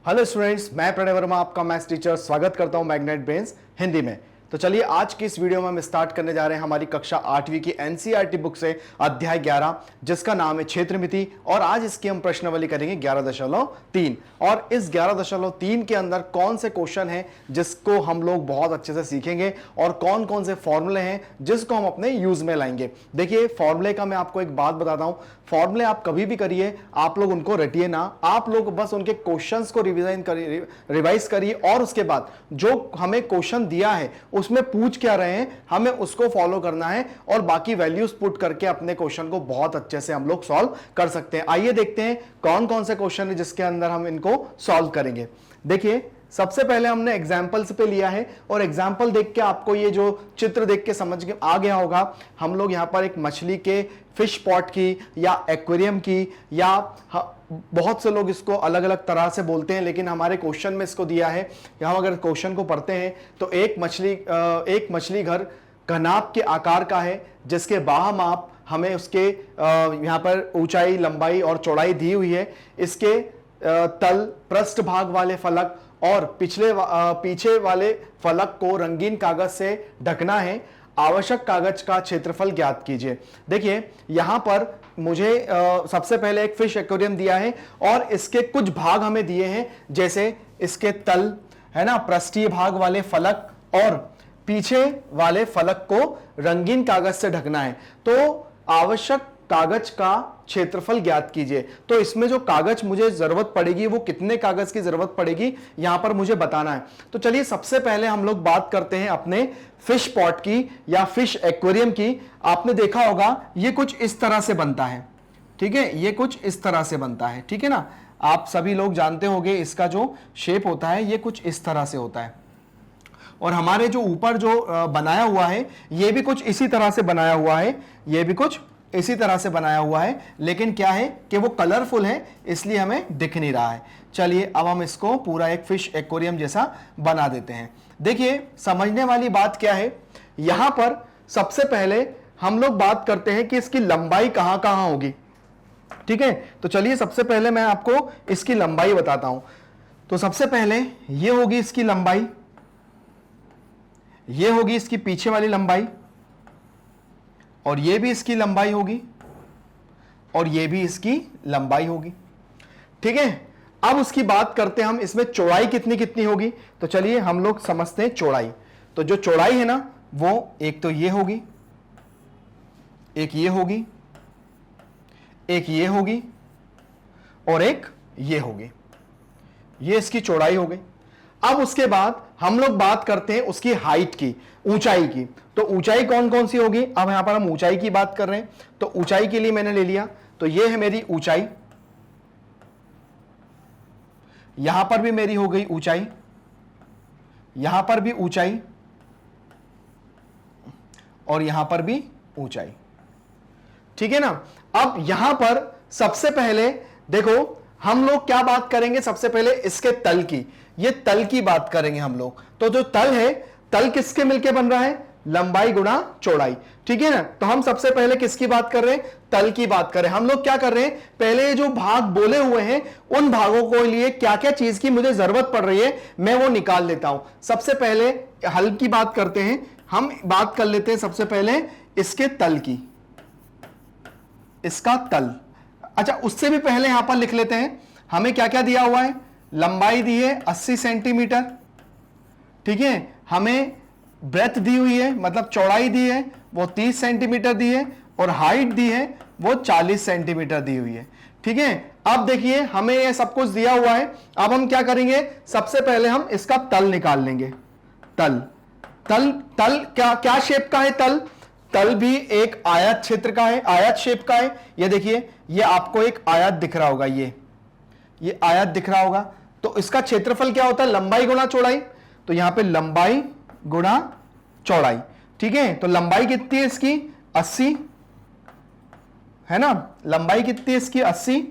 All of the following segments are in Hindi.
हेलो स्टूडेंट्स, मैं प्रणय वर्मा आपका मैथ्स टीचर स्वागत करता हूं मैग्नेट ब्रेन्स हिंदी में। तो चलिए आज की इस वीडियो में हम स्टार्ट करने जा रहे हैं हमारी कक्षा 8वीं की एनसीईआरटी बुक से अध्याय 11 जिसका नाम है क्षेत्रमिति। और आज इसकी हम प्रश्नावली करेंगे 11.3 और इस 11.3 के अंदर कौन से क्वेश्चन हैं जिसको हम लोग बहुत अच्छे से सीखेंगे और कौन कौन से फॉर्मूले हैं जिसको हम अपने यूज में लाएंगे। देखिए फॉर्मूले का मैं आपको एक बात बताता हूं, फॉर्मूले आप कभी भी करिए, आप लोग उनको रटिए ना, आप लोग बस उनके क्वेश्चंस को रिवाइज करिए और उसके बाद जो हमें क्वेश्चन दिया है उसमें पूछ क्या रहे हैं हमें उसको फॉलो करना है और बाकी वैल्यूज पुट करके अपने क्वेश्चन को बहुत अच्छे से हम लोग सॉल्व कर सकते हैं। आइए देखते हैं कौन कौन से क्वेश्चन है जिसके अंदर हम इनको सॉल्व करेंगे। देखिए सबसे पहले हमने एग्जाम्पल्स पे लिया है और एग्जाम्पल देख के आपको ये जो चित्र देख के समझ के आ गया होगा। हम लोग यहाँ पर एक मछली के फिश पॉट की या एक्वेरियम की या बहुत से लोग इसको अलग अलग तरह से बोलते हैं, लेकिन हमारे क्वेश्चन में इसको दिया है। हम अगर क्वेश्चन को पढ़ते हैं तो एक मछली घर घनाभ के आकार का है जिसके बाह्य माप हमें उसके यहाँ पर ऊंचाई, लंबाई और चौड़ाई दी हुई है। इसके तल, पृष्ठ भाग वाले फलक और पीछे वाले फलक को रंगीन कागज से ढकना है। आवश्यक कागज का क्षेत्रफल ज्ञात कीजिए। देखिए यहां पर मुझे सबसे पहले एक फिश एक्वेरियम दिया है और इसके कुछ भाग हमें दिए हैं, जैसे इसके तल है ना, पृष्ठीय भाग वाले फलक और पीछे वाले फलक को रंगीन कागज से ढकना है। तो आवश्यक कागज का क्षेत्रफल ज्ञात कीजिए। तो इसमें जो कागज मुझे जरूरत पड़ेगी वो कितने कागज की जरूरत पड़ेगी यहां पर मुझे बताना है। तो चलिए सबसे पहले हम लोग बात करते हैं अपने फिश पॉट की या फिश एक्वेरियम की। आपने देखा होगा ये कुछ इस तरह से बनता है, ठीक है, ये कुछ इस तरह से बनता है, ठीक है ना। आप सभी लोग जानते होंगे इसका जो शेप होता है ये कुछ इस तरह से होता है और हमारे जो ऊपर जो बनाया हुआ है ये भी कुछ इसी तरह से बनाया हुआ है, ये भी कुछ इसी तरह से बनाया हुआ है, लेकिन क्या है कि वो कलरफुल है इसलिए हमें दिख नहीं रहा है। चलिए अब हम इसको पूरा एक फिश एक्वेरियम जैसा बना देते हैं। देखिए समझने वाली बात क्या है, यहां पर सबसे पहले हम लोग बात करते हैं कि इसकी लंबाई कहां कहां होगी, ठीक है। तो चलिए सबसे पहले मैं आपको इसकी लंबाई बताता हूं। तो सबसे पहले ये होगी इसकी लंबाई, ये होगी इसकी पीछे वाली लंबाई और ये भी इसकी लंबाई होगी और ये भी इसकी लंबाई होगी, ठीक है। अब उसकी बात करते हैं हम इसमें चौड़ाई कितनी कितनी होगी। तो चलिए हम लोग समझते हैं चौड़ाई। तो जो चौड़ाई है ना वो एक तो ये होगी, एक ये होगी, एक ये होगी और एक ये होगी। ये इसकी चौड़ाई हो गई। अब उसके बाद हम लोग बात करते हैं उसकी हाइट की, ऊंचाई की। तो ऊंचाई कौन कौन सी होगी, अब यहां पर हम ऊंचाई की बात कर रहे हैं। तो ऊंचाई के लिए मैंने ले लिया, तो ये है मेरी ऊंचाई, यहां पर भी मेरी हो गई ऊंचाई, यहां पर भी ऊंचाई और यहां पर भी ऊंचाई, ठीक है ना। अब यहां पर सबसे पहले देखो हम लोग क्या बात करेंगे, सबसे पहले इसके तल की, ये तल की बात करेंगे हम लोग। तो जो तल है, तल किसके मिलके बन रहा है, लंबाई गुणा चौड़ाई, ठीक है ना। तो हम सबसे पहले किसकी बात कर रहे हैं, तल की बात कर रहे हैं। हम लोग क्या कर रहे हैं, पहले जो भाग बोले हुए हैं उन भागों को लिए क्या क्या चीज की मुझे जरूरत पड़ रही है मैं वो निकाल लेता हूं। सबसे पहले हल की बात करते हैं, हम बात कर लेते हैं सबसे पहले इसके तल की, इसका तल। अच्छा उससे भी पहले यहां पर लिख लेते हैं हमें क्या क्या दिया हुआ है। लंबाई दी है 80 सेंटीमीटर, ठीक है। हमें ब्रेथ दी हुई है, मतलब चौड़ाई दी है वो 30 सेंटीमीटर दी है और हाइट दी है वो 40 सेंटीमीटर दी हुई है, ठीक है। अब देखिए हमें ये सब कुछ दिया हुआ है। अब हम क्या करेंगे, सबसे पहले हम इसका तल निकाल लेंगे। तल तल तल क्या क्या शेप का है, तल तल भी एक आयत क्षेत्र का है, आयत शेप का है। ये देखिए ये आपको एक आयत दिख रहा होगा, ये आयत दिख रहा होगा। तो इसका क्षेत्रफल क्या होता है, लंबाई गुणा चौड़ाई। तो यहां पे लंबाई गुणा चौड़ाई, ठीक है। तो लंबाई कितनी है इसकी 80 है ना, लंबाई कितनी है इसकी 80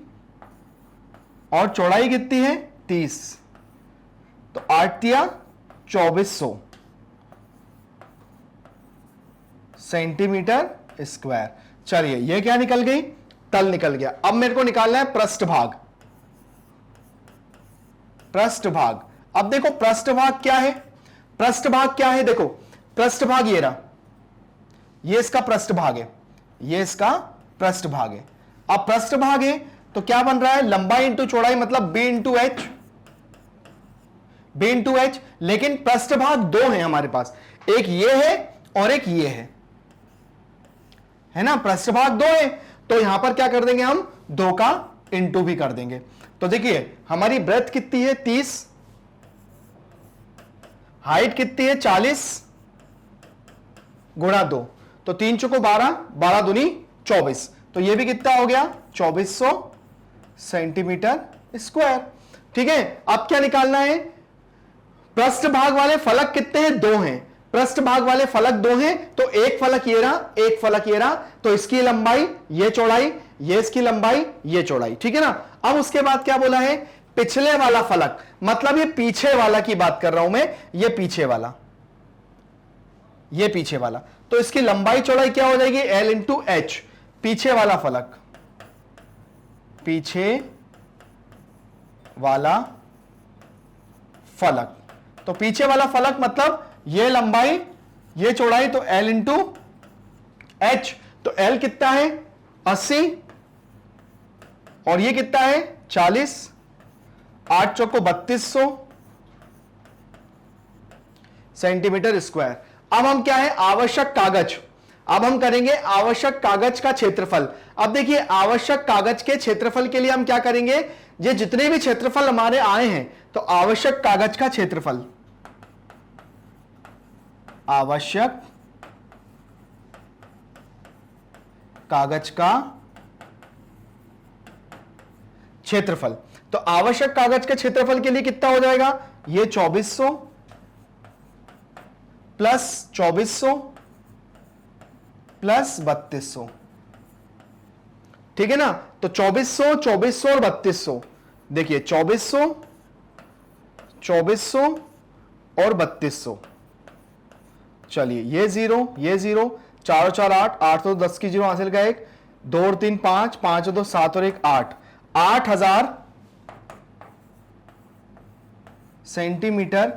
और चौड़ाई कितनी है 30। तो 8 या 2400 सेंटीमीटर स्क्वायर। चलिए ये क्या निकल गई, तल निकल गया। अब मेरे को निकालना है पृष्ठभाग। पृष्ठभाग। अब देखो पृष्ठभाग क्या है, पृष्ठभाग क्या है, देखो पृष्ठभाग ये रहा, ये इसका पृष्ठभाग है, ये इसका पृष्ठभाग है। अब पृष्ठभाग है तो क्या बन रहा है, लंबाई इंटू चौड़ाई मतलब B into H, B into H. लेकिन पृष्ठभाग दो है हमारे पास, एक ये है और एक ये है ना, पृष्ठभाग दो है तो यहां पर क्या कर देंगे हम, दो का इंटू भी कर देंगे। तो देखिए हमारी ब्रेथ कितनी है 30, हाइट कितनी है 40 गुणा 2, तो 3 चौको 12, 12 दूनी 24, तो ये भी कितना हो गया 2400 सेंटीमीटर स्क्वायर। ठीक है, अब क्या निकालना है, पृष्ठभाग वाले फलक कितने हैं, दो हैं, पृष्ठभाग वाले फलक दो हैं तो एक फलक ये रहा, एक फलक ये रहा, तो इसकी लंबाई ये चौड़ाई, ये इसकी लंबाई ये चौड़ाई। ठीक है ना। अब उसके बाद क्या बोला है, पिछले वाला फलक, मतलब ये पीछे वाला की बात कर रहा हूं मैं, ये पीछे वाला, ये पीछे वाला, तो इसकी लंबाई चौड़ाई क्या हो जाएगी, L इंटू एच, पीछे वाला फलक, पीछे वाला फलक, तो पीछे वाला फलक मतलब ये लंबाई ये चौड़ाई, तो L इंटू एच, तो L कितना है 80 और ये कितना है 40, 8 चौको 3200 सेंटीमीटर स्क्वायर। अब हम क्या है, आवश्यक कागज, अब हम करेंगे आवश्यक कागज का क्षेत्रफल। अब देखिए आवश्यक कागज के क्षेत्रफल के लिए हम क्या करेंगे, ये जितने भी क्षेत्रफल हमारे आए हैं तो आवश्यक कागज का क्षेत्रफल, आवश्यक कागज का क्षेत्रफल, तो आवश्यक कागज के क्षेत्रफल के लिए कितना हो जाएगा, ये 2400 प्लस 2400 प्लस 3200। ठीक है ना, तो 2400 2400 और 3200, देखिए 2400 2400 और 3200, चलिए ये जीरो, ये जीरो, 4 और 4 8, 8 तो 10 की जीरो हासिल का एक, 2 और 3 5, 5 और 2 7 और 1 8, 8000 सेंटीमीटर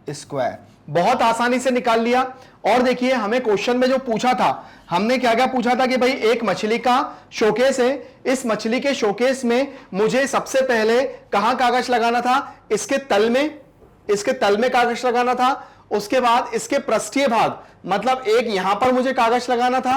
स्क्वायर। बहुत आसानी से निकाल लिया। और देखिए हमें क्वेश्चन में जो पूछा था, हमने क्या क्या पूछा था कि भाई एक मछली का शोकेस है, इस मछली के शोकेस में मुझे सबसे पहले कहां कागज लगाना था, इसके तल में, इसके तल में कागज लगाना था, उसके बाद इसके पृष्ठीय भाग मतलब एक यहां पर मुझे कागज लगाना था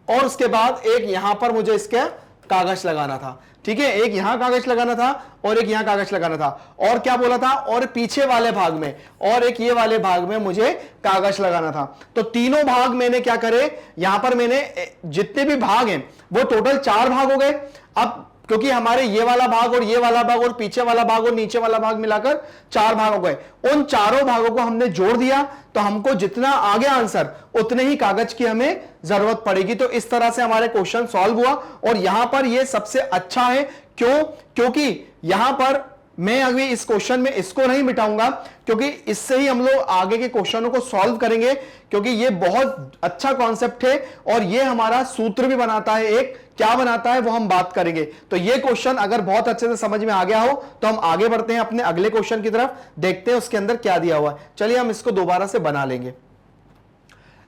और उसके बाद एक यहां पर मुझे इसके कागज लगाना था। ठीक है, एक यहां कागज लगाना था और एक यहां कागज लगाना था, और क्या बोला था, और पीछे वाले भाग में और एक ये वाले भाग में मुझे कागज लगाना था। तो तीनों भाग मैंने क्या करे, यहां पर मैंने जितने भी भाग हैं वो टोटल 4 भाग हो गए। अब क्योंकि हमारे ये वाला भाग और ये वाला भाग और पीछे वाला भाग और नीचे वाला भाग मिलाकर 4 भाग हो गए, उन चारों भागों को हमने जोड़ दिया तो हमको जितना आगे आंसर उतने ही कागज की हमें जरूरत पड़ेगी। तो इस तरह से हमारे क्वेश्चन सॉल्व हुआ और यहां पर ये सबसे अच्छा है। क्यों, क्योंकि यहां पर मैं अभी इस क्वेश्चन में इसको नहीं मिटाऊंगा क्योंकि इससे ही हम लोग आगे के क्वेश्चनों को सॉल्व करेंगे, क्योंकि ये बहुत अच्छा कॉन्सेप्ट है और ये हमारा सूत्र भी बनाता है, एक क्या बनाता है वो हम बात करेंगे। तो ये क्वेश्चन अगर बहुत अच्छे से समझ में आ गया हो तो हम आगे बढ़ते हैं अपने अगले क्वेश्चन की तरफ, देखते हैं उसके अंदर क्या दिया हुआ है। चलिए हम इसको दोबारा से बना लेंगे।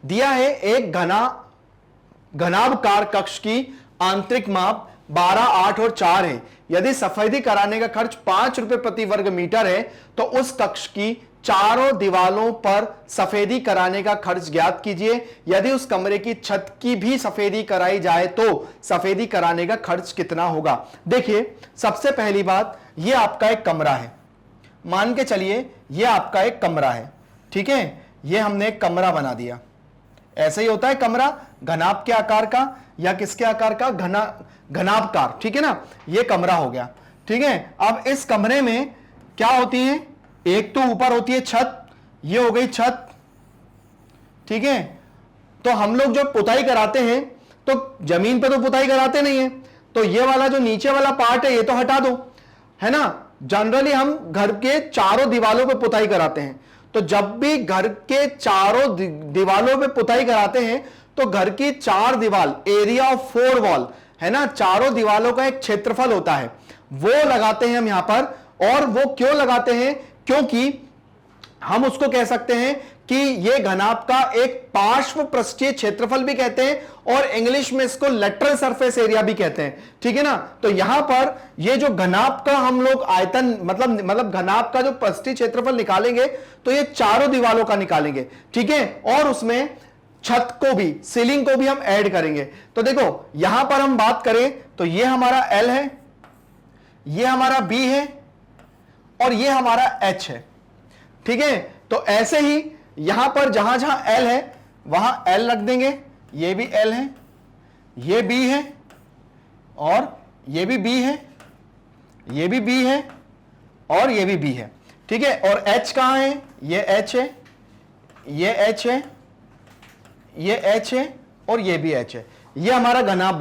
दिया है एक घनाभकार कक्ष की आंतरिक माप 12, 8 और 4 है। यदि सफेदी कराने का खर्च 5 रुपए प्रति वर्ग मीटर है तो उस कक्ष की चारों दीवालों पर सफेदी कराने का खर्च ज्ञात कीजिए। यदि उस कमरे की छत की भी सफेदी कराई जाए तो सफेदी कराने का खर्च कितना होगा। देखिए सबसे पहली बात, यह आपका एक कमरा है, मान के चलिए यह आपका एक कमरा है। ठीक है, यह हमने एक कमरा बना दिया, ऐसे ही होता है कमरा, घनाभ के आकार का या किसके आकार का, घनाभकार। ठीक है ना, यह कमरा हो गया। ठीक है, अब इस कमरे में क्या होती है, एक तो ऊपर होती है छत, ये हो गई छत। ठीक है, तो हम लोग जो पुताई कराते हैं तो जमीन पे तो पुताई कराते नहीं है, तो ये वाला जो नीचे वाला पार्ट है ये तो हटा दो, है ना। जनरली हम घर के चारों दीवालों पे पुताई कराते हैं, तो जब भी घर के चारों दीवालों पे पुताई कराते हैं तो घर की 4 दीवार, एरिया ऑफ 4 वॉल, है ना, चारों दीवालों का एक क्षेत्रफल होता है, वो लगाते हैं हम यहां पर। और वो क्यों लगाते हैं? क्योंकि हम उसको कह सकते हैं कि ये घनाभ का एक पार्श्व पृष्ठीय क्षेत्रफल भी कहते हैं और इंग्लिश में इसको लेटरल सरफेस एरिया भी कहते हैं, ठीक है ना। तो यहां पर ये जो घनाभ का हम लोग आयतन मतलब घनाभ का जो पृष्ठीय क्षेत्रफल निकालेंगे तो ये चारों दीवारों का निकालेंगे, ठीक है। और उसमें छत को भी, सीलिंग को भी हम ऐड करेंगे। तो देखो यहां पर हम बात करें तो ये हमारा L है, ये हमारा B है और ये हमारा H है, ठीक है। तो ऐसे ही यहां पर जहां जहां L है वहां L रख देंगे, ये भी L है, ये B है और ये भी B है, ये भी B है और ये भी B है, ठीक है। और H कहां है? ये H है, ये H है, ये H है और ये भी H है। ये हमारा घनाभ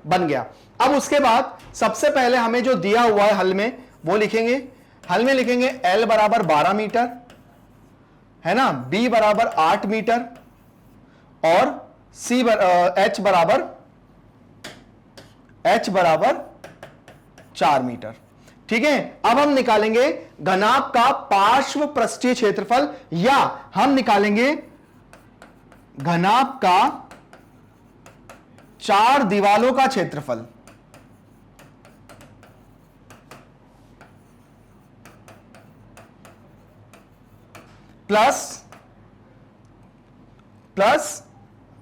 बन गया। अब उसके बाद सबसे पहले हमें जो दिया हुआ है हल में वो लिखेंगे। हल में लिखेंगे L बराबर 12 मीटर है ना, B बराबर 8 मीटर और H बराबर 4 मीटर, ठीक है। अब हम निकालेंगे घनाभ का पार्श्व पृष्ठीय क्षेत्रफल या हम निकालेंगे घनाभ का 4 दीवालों का क्षेत्रफल। प्लस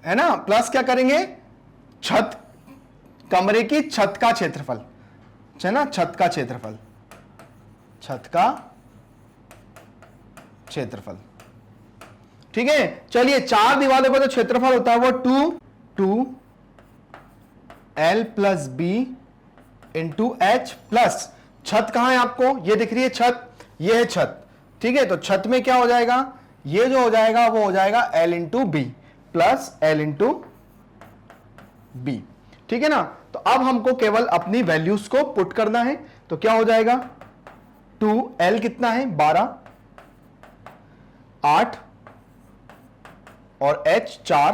है ना, प्लस क्या करेंगे? छत, कमरे की छत का क्षेत्रफल है ना, छत का क्षेत्रफल, ठीक है। चलिए 4 दीवारों का जो क्षेत्रफल होता है वो 2L plus B into H plus छत कहां है आपको? ये दिख रही है छत, ये है छत, ठीक है। तो छत में क्या हो जाएगा? ये जो हो जाएगा वो हो जाएगा L into B plus L into B, ठीक है ना। तो अब हमको केवल अपनी वैल्यूज को पुट करना है। तो क्या हो जाएगा? 2L कितना है? 12, 8 और H 4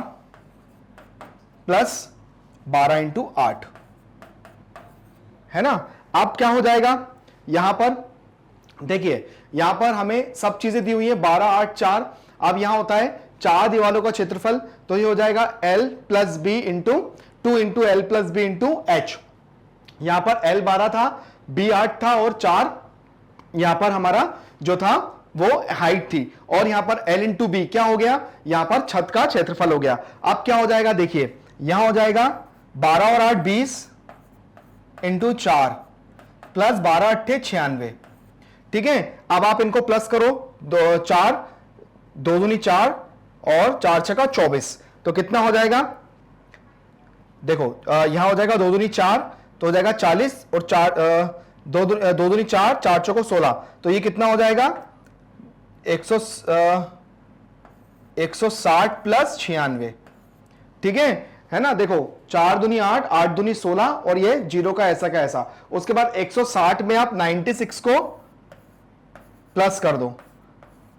प्लस 12 इंटू 8 है ना। अब क्या हो जाएगा? यहां पर देखिए, यहां पर हमें सब चीजें दी हुई है 12, 8, 4। अब यहां होता है 4 दीवालों का क्षेत्रफल, तो ये हो जाएगा L plus B into 2 into L plus B into H। यहां पर L 12 था, B 8 था और 4 यहां पर हमारा जो था वो हाइट थी। और यहां पर L इंटू बी क्या हो गया? यहां पर छत का क्षेत्रफल हो गया। अब क्या हो जाएगा? देखिए यहां हो जाएगा 12 और 8 20 इंटू 4 प्लस 12 8 96, ठीक है। अब आप इनको प्लस करो, 4 2 दूनी 4 और 4 छका 24, तो कितना हो जाएगा? देखो यहां हो जाएगा 2 दूनी 4 तो हो जाएगा 40 और 2 दूनी 4 4 चौको 16, तो ये कितना हो जाएगा? 160 प्लस 96, ठीक है ना। देखो 4 दूनी 8 8 दूनी 16 और ये 0 का ऐसा। उसके बाद 160 में आप 96 को प्लस कर दो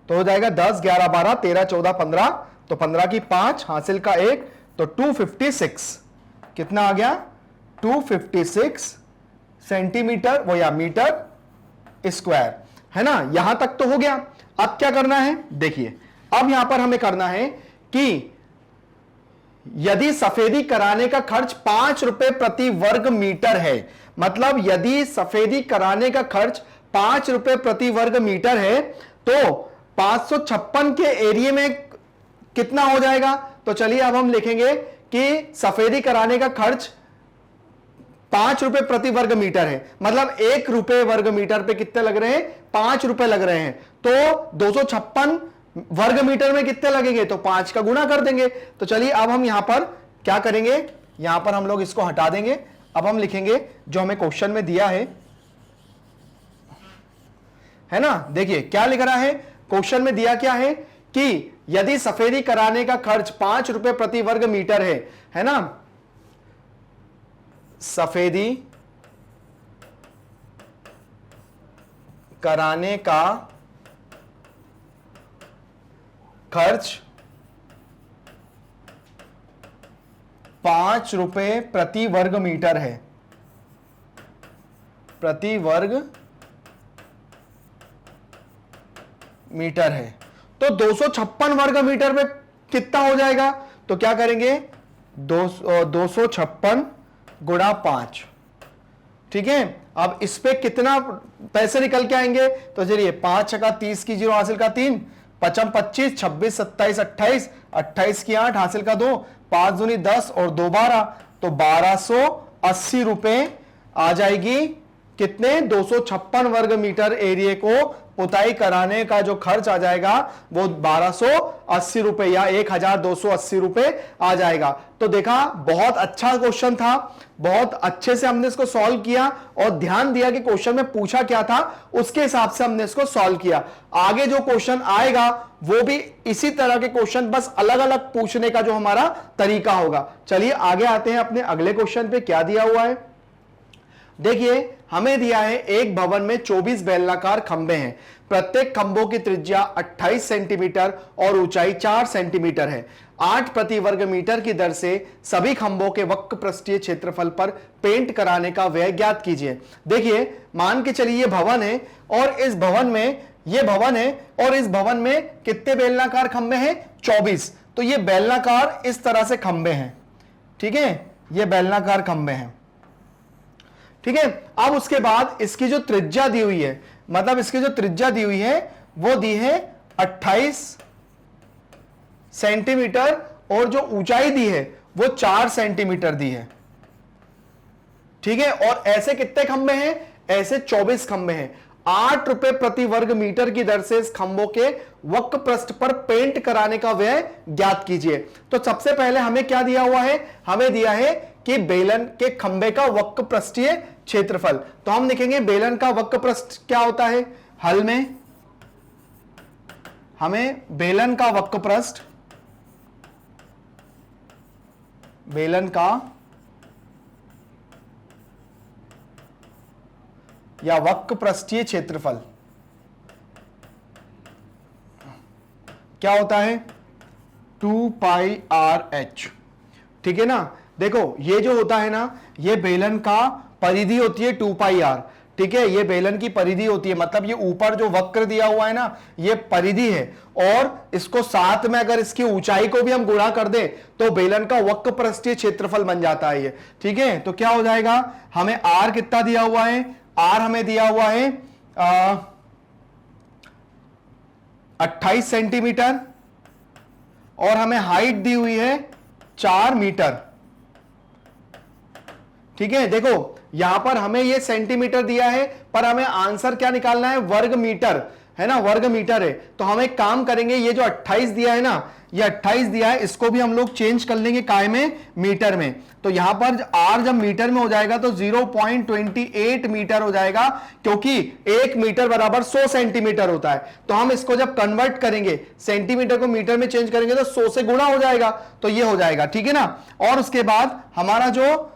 तो हो जाएगा 10 11 12 13 14 15, तो 15 की 5 हासिल का 1, तो 256 कितना आ गया? 256 सेंटीमीटर वो या मीटर स्क्वायर, है ना। यहां तक तो हो गया। अब क्या करना है? देखिए अब यहां पर हमें करना है कि यदि सफेदी कराने का खर्च 5 रुपए प्रति वर्ग मीटर है, मतलब यदि सफेदी कराने का खर्च 5 रुपए प्रति वर्ग मीटर है तो 556 के एरिया में कितना हो जाएगा? तो चलिए अब हम लिखेंगे कि सफेदी कराने का खर्च 5 रुपए प्रति वर्ग मीटर है, मतलब 1 रुपए वर्ग मीटर पे कितने लग रहे हैं? 5 रुपए लग रहे हैं। तो 256 वर्ग मीटर में कितने लगेंगे? तो 5 का गुणा कर देंगे। तो चलिए अब हम यहां पर क्या करेंगे? यहां पर हम लोग इसको हटा देंगे। अब हम लिखेंगे जो हमें क्वेश्चन में दिया है ना। देखिए क्या लिख रहा है क्वेश्चन में? दिया क्या है कि यदि सफेदी कराने का खर्च 5 रुपए प्रति वर्ग मीटर है ना। सफेदी कराने का खर्च 5 रुपए प्रति वर्ग मीटर है, प्रति वर्ग मीटर है। तो 256 वर्ग मीटर में कितना हो जाएगा? तो क्या करेंगे, 256 गुणा 5। ठीक है, अब इस पे कितना पैसे निकल के आएंगे? तो चलिए 5 छक्का 30 की 0 हासिल का 3, 55 25, 26 27 28, 28 की 8 हासिल का 2, 5 दूनी 10 और 2 12, तो 1280 रुपए आ जाएगी। कितने? 256 वर्ग मीटर एरिया को पुताई कराने का जो खर्च आ जाएगा वो 1280 रुपए या 1280 रुपए आ जाएगा। तो देखा, बहुत अच्छा क्वेश्चन था, बहुत अच्छे से हमने इसको सॉल्व किया और ध्यान दिया कि क्वेश्चन में पूछा क्या था, उसके हिसाब से हमने इसको सॉल्व किया। आगे जो क्वेश्चन आएगा वो भी इसी तरह के क्वेश्चन, बस अलग अलग पूछने का जो हमारा तरीका होगा। चलिए आगे आते हैं अपने अगले क्वेश्चन पे। क्या दिया हुआ है देखिए, हमें दिया है एक भवन में 24 बेलनाकार खंबे हैं, प्रत्येक खंभों की त्रिज्या 28 सेंटीमीटर और ऊंचाई 4 सेंटीमीटर है। 8 प्रति वर्ग मीटर की दर से सभी खंभों के वक्र पृष्ठीय क्षेत्रफल पर पेंट कराने का व्यय ज्ञात कीजिए। देखिए, मान के चलिए ये भवन है और इस भवन में ये भवन है और इस भवन में कितने बेलनाकार खंबे हैं? 24। तो ये बेलनाकार इस तरह से खंबे हैं। ठीक है, ये बेलनाकार खंबे हैं। ठीक है, अब उसके बाद इसकी जो त्रिज्या दी हुई है, मतलब इसकी जो त्रिज्या दी हुई है वो दी है 28 सेंटीमीटर और जो ऊंचाई दी है वो 4 सेंटीमीटर दी है। ठीक है, और ऐसे कितने खंबे हैं? ऐसे 24 खंबे हैं। 8 रुपए प्रति वर्ग मीटर की दर से इस खंभों के वक्र पृष्ठ पर पेंट कराने का व्यय ज्ञात कीजिए। तो सबसे पहले हमें क्या दिया हुआ है? हमें दिया है कि बेलन के खंबे का वक्र पृष्ठीय क्षेत्रफल। तो हम लिखेंगे बेलन का वक्र पृष्ठ क्या होता है? हल में हमें बेलन का वक्र पृष्ठ, बेलन का या वक्र पृष्ठीय क्षेत्रफल क्या होता है? 2πr/h। ठीक है ना। देखो, ये जो होता है ना, ये बेलन का परिधि होती है 2πr। ठीक है, ये बेलन की परिधि होती है, मतलब ये ऊपर जो वक्र दिया हुआ है ना, ये परिधि है, और इसको साथ में अगर इसकी ऊंचाई को भी हम गुणा कर दें तो बेलन का वक्र पृष्ठीय क्षेत्रफल बन जाता है ये। ठीक है, तो क्या हो जाएगा? हमें r कितना दिया हुआ है? r हमें दिया हुआ है 28 सेंटीमीटर और हमें हाइट दी हुई है 4 मीटर। ठीक है, देखो यहां पर हमें ये सेंटीमीटर दिया है पर हमें आंसर क्या निकालना है? वर्ग मीटर है ना, वर्ग मीटर है। तो हम एक काम करेंगे, ये जो 28 दिया है ना, ये 28 दिया है, इसको भी हम लोग चेंज कर लेंगे काय में? मीटर में। तो यहां पर r जब मीटर में हो जाएगा तो 0.28 मीटर हो जाएगा, क्योंकि 1 मीटर बराबर 100 सेंटीमीटर होता है। तो हम इसको जब कन्वर्ट करेंगे, सेंटीमीटर को मीटर में चेंज करेंगे तो 100 से गुणा हो जाएगा, तो ये हो जाएगा। ठीक है ना। और उसके बाद हमारा जो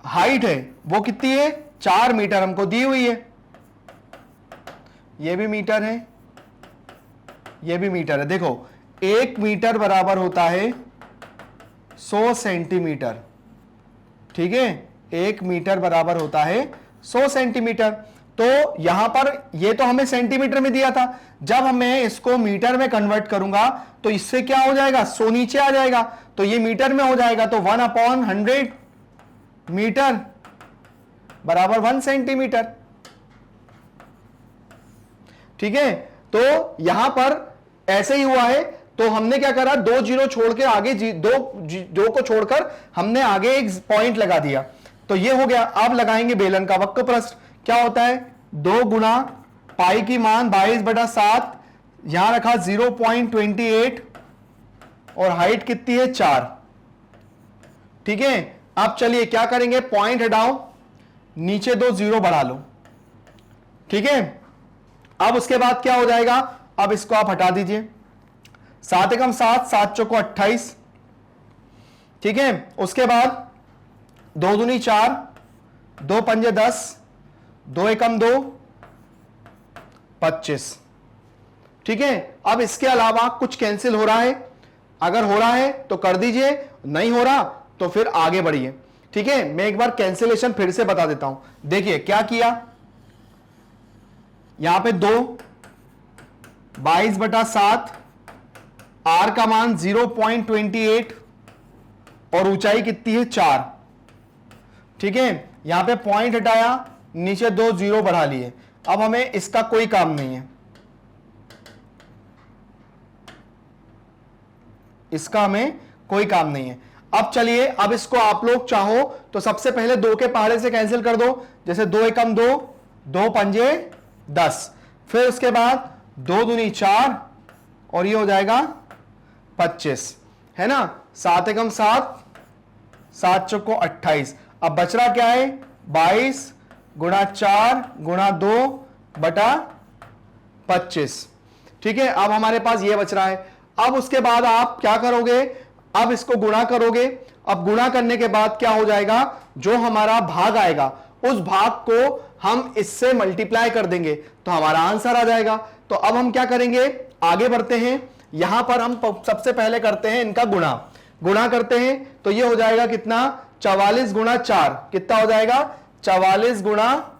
हाइट है वो कितनी है? 4 मीटर हमको दी हुई है। ये भी मीटर है, ये भी मीटर है। देखो, 1 मीटर बराबर होता है 100 सेंटीमीटर। ठीक है, 1 मीटर बराबर होता है 100 सेंटीमीटर। तो यहां पर ये तो हमें सेंटीमीटर में दिया था, जब मैं इसको मीटर में कन्वर्ट करूंगा तो इससे क्या हो जाएगा? 100 नीचे आ जाएगा, तो ये मीटर में हो जाएगा, तो 1/100 मीटर बराबर 1 सेंटीमीटर। ठीक है, तो यहां पर ऐसे ही हुआ है, तो हमने क्या करा? 2 जीरो छोड़ के आगे दो को छोड़कर हमने आगे एक पॉइंट लगा दिया, तो ये हो गया। अब लगाएंगे बेलन का वक्र पृष्ठ। क्या होता है? 2 गुना पाई की मान 22/7, यहां रखा 0.28 और हाइट कितनी है? 4। ठीक है, अब चलिए क्या करेंगे? पॉइंट हटाओ, नीचे 2 जीरो बढ़ा लो। ठीक है, अब उसके बाद क्या हो जाएगा? अब इसको आप हटा दीजिए। 7 एकम 7, 7 चौको 28। ठीक है, उसके बाद 2 दूनी 4, 2 पंजे 10, 2 एकम 2, 25। ठीक है, अब इसके अलावा कुछ कैंसिल हो रहा है? अगर हो रहा है तो कर दीजिए, नहीं हो रहा तो फिर आगे बढ़िए। ठीक है, मैं एक बार कैंसिलेशन फिर से बता देता हूं। देखिए क्या किया, यहां पे 2 22/7, आर का मान 0.28 और ऊंचाई कितनी है 4। ठीक है, यहां पे पॉइंट हटाया, नीचे 2 जीरो बढ़ा लिए। अब हमें इसका कोई काम नहीं है, इसका हमें कोई काम नहीं है। अब चलिए, अब इसको आप लोग चाहो तो सबसे पहले 2 के पहाड़े से कैंसिल कर दो, जैसे 2 एकम 2, 2 पंजे 10, फिर उसके बाद 2 दूनी 4 और ये हो जाएगा 25, है ना। 7 एकम 7, 7 चौको 28। अब बच रहा क्या है, 22 गुणा 4 गुणा 2 बटा 25। ठीक है, अब हमारे पास ये बच रहा है। अब उसके बाद आप क्या करोगे, अब इसको गुणा करोगे। अब गुणा करने के बाद क्या हो जाएगा, जो हमारा भाग आएगा उस भाग को हम इससे मल्टीप्लाई कर देंगे तो हमारा आंसर आ जाएगा। तो अब हम क्या करेंगे, आगे बढ़ते हैं। यहां पर हम सबसे पहले करते हैं इनका गुणा करते हैं तो ये हो जाएगा कितना, 44 गुणा 4, कितना हो जाएगा 44 गुणा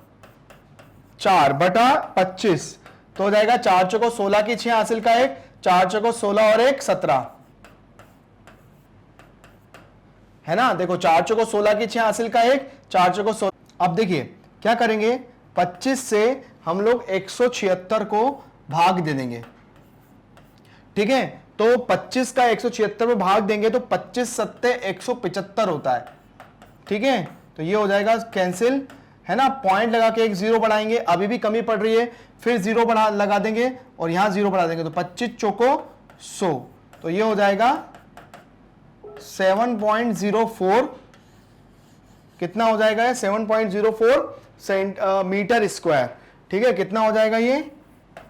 4 बटा 25, तो हो जाएगा 4 चौको 16 की 6 हासिल का 1, 4 चौको 16 और 1 17, है ना। देखो 4 चौको 16 की 6 हासिल का 1, 4 चौको 16। अब देखिए क्या करेंगे, 25 से हम लोग 176 को भाग दे देंगे। ठीक है, तो 25 का 176 में भाग देंगे तो 25 सत्ते 175 होता है। ठीक है, तो ये हो जाएगा कैंसिल, है ना। पॉइंट लगा के एक जीरो बढ़ाएंगे, अभी भी कमी पड़ रही है, फिर जीरो बढ़ा लगा देंगे और यहां जीरो बढ़ा देंगे तो 25 चौको 100, तो ये हो जाएगा 7.04, कितना हो जाएगा 7.04 मीटर स्क्वायर। ठीक है, कितना हो जाएगा ये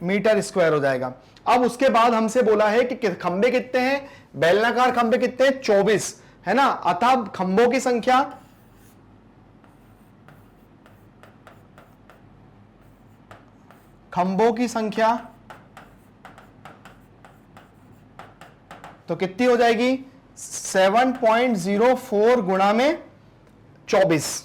मीटर स्क्वायर हो जाएगा। अब उसके बाद हमसे बोला है कि खंबे कितने हैं, बेलनाकार खंबे कितने हैं 24, है ना। अतः खंभों की संख्या तो कितनी हो जाएगी 7.04 गुणा में 24।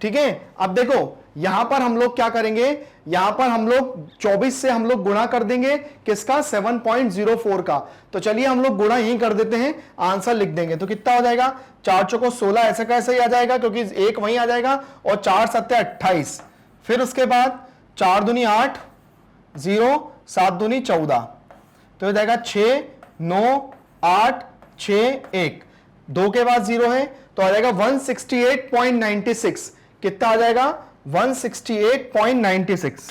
ठीक है, अब देखो यहां पर हम लोग क्या करेंगे, यहां पर हम लोग 24 से हम लोग गुणा कर देंगे किसका 7.04 का। तो चलिए हम लोग गुणा यहीं कर देते हैं, आंसर लिख देंगे तो कितना हो जाएगा 4 चौको 16, ऐसे कैसे ही आ जाएगा क्योंकि एक वहीं आ जाएगा, और 4 सत्ते 28, फिर उसके बाद 4 दूनी 8, 0 7 दूनी 14, तो हो जाएगा 6 9 8 6 1, 2 के बाद 0 है तो आ जाएगा 168.96, कितना आ जाएगा 168.96,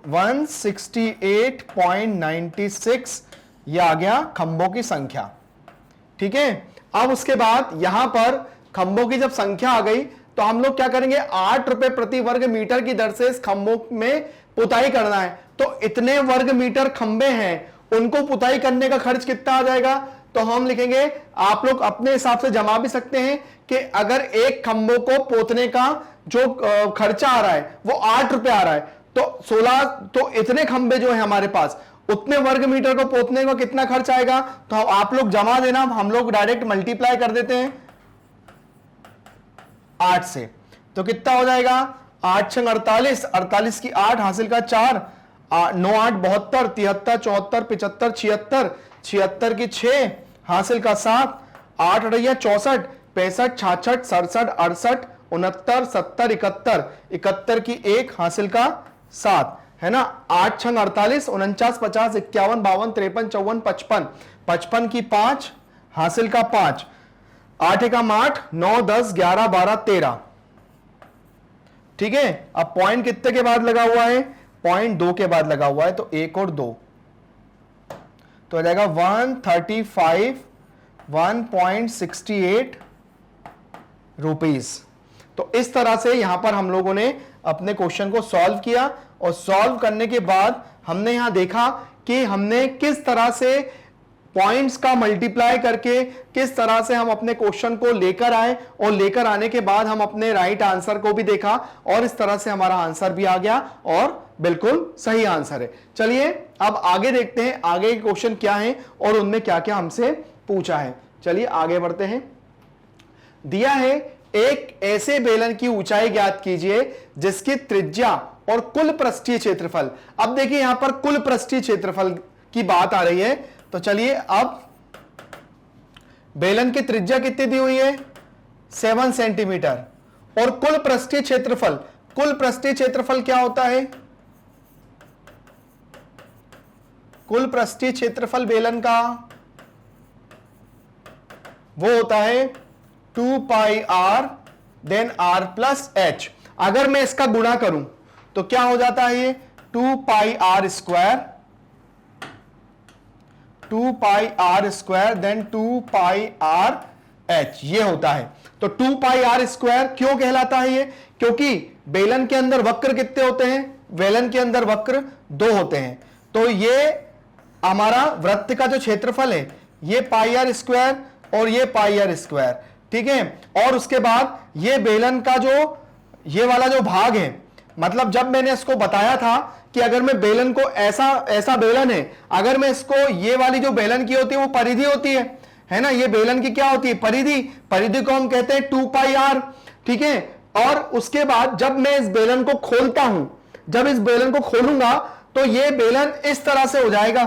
168.96 ये आ गया खंभों की संख्या। ठीक है, अब उसके बाद यहां पर खंभों की जब संख्या आ गई तो हम लोग क्या करेंगे, 8 रुपए प्रति वर्ग मीटर की दर से इस खंभों में पुताई करना है। तो इतने वर्ग मीटर खंभे हैं, उनको पुताई करने का खर्च कितना आ जाएगा, तो हम लिखेंगे, आप लोग अपने हिसाब से जमा भी सकते हैं कि अगर एक खंभों को पोतने का जो खर्चा आ रहा है वो 8 रुपए आ रहा है, तो 16, तो इतने खंभे जो है हमारे पास, उतने वर्ग मीटर को पोतने का कितना खर्च आएगा, तो आप लोग जमा देना, हम लोग डायरेक्ट मल्टीप्लाई कर देते हैं 8 से, तो कितना हो जाएगा 8 छंग 48, 48 की 8 हासिल का 4, 9 8 72, 73 74 75 76, 76 की 6 हासिल का 7, 8 अड़ैया 64, 65 66 67 68 69 70 71, 71 की 1 हासिल का 7, है ना। 8 छंग 48, 49 50 51 52 53 54 55, 55 की 5 हासिल का 5, 8 एकम 8 9 10 11 12 13। ठीक है, अब पॉइंट कितने के बाद लगा हुआ है, पॉइंट 2 के बाद लगा हुआ है, तो 1 और 2, तो आ जाएगा 135 रुपीस। तो इस तरह से यहां पर हम लोगों ने अपने क्वेश्चन को सॉल्व किया, और सॉल्व करने के बाद हमने यहां देखा कि हमने किस तरह से पॉइंट्स का मल्टीप्लाई करके किस तरह से हम अपने क्वेश्चन को लेकर आए, और लेकर आने के बाद हम अपने राइट आंसर को भी देखा, और इस तरह से हमारा आंसर भी आ गया और बिल्कुल सही आंसर है। चलिए अब आगे देखते हैं आगे के क्वेश्चन क्या हैं और उनमें क्या क्या हमसे पूछा है। चलिए आगे बढ़ते हैं। दिया है एक ऐसे बेलन की ऊंचाई ज्ञात कीजिए जिसकी त्रिज्या और कुल पृष्ठीय क्षेत्रफल। अब देखिए यहां पर कुल पृष्ठीय क्षेत्रफल की बात आ रही है, तो चलिए अब बेलन की त्रिज्या कितनी दी हुई है 7 सेंटीमीटर और कुल पृष्ठीय क्षेत्रफल, कुल पृष्ठीय क्षेत्रफल क्या होता है, कुल पृष्ठीय क्षेत्रफल बेलन का वो होता है 2 pi r then r plus h. अगर मैं इसका गुणा करूं तो क्या हो जाता है ये 2 pi r square, 2 pi r square then 2 pi r h, ये होता है। तो 2 पाई आर स्क्वायर क्यों कहलाता है ये, क्योंकि बेलन के अंदर वक्र कितने होते हैं, बेलन के अंदर वक्र 2 होते हैं। तो ये हमारा वृत्त का जो क्षेत्रफल है ये पाई आर स्क्वायर और ये पाई आर स्क्वायर, ठीक है। और उसके बाद ये बेलन का जो ये वाला जो भाग है, मतलब जब मैंने इसको बताया था कि अगर मैं बेलन को ऐसा बेलन है, अगर मैं इसको ये वाली जो बेलन की होती है वो परिधि होती है ना, ये बेलन की क्या होती है परिधि, परिधि को हम कहते हैं 2 पाई आर, ठीक है। और उसके बाद जब मैं इस बेलन को खोलता हूं, जब इस बेलन को खोलूंगा तो ये बेलन इस तरह से हो जाएगा,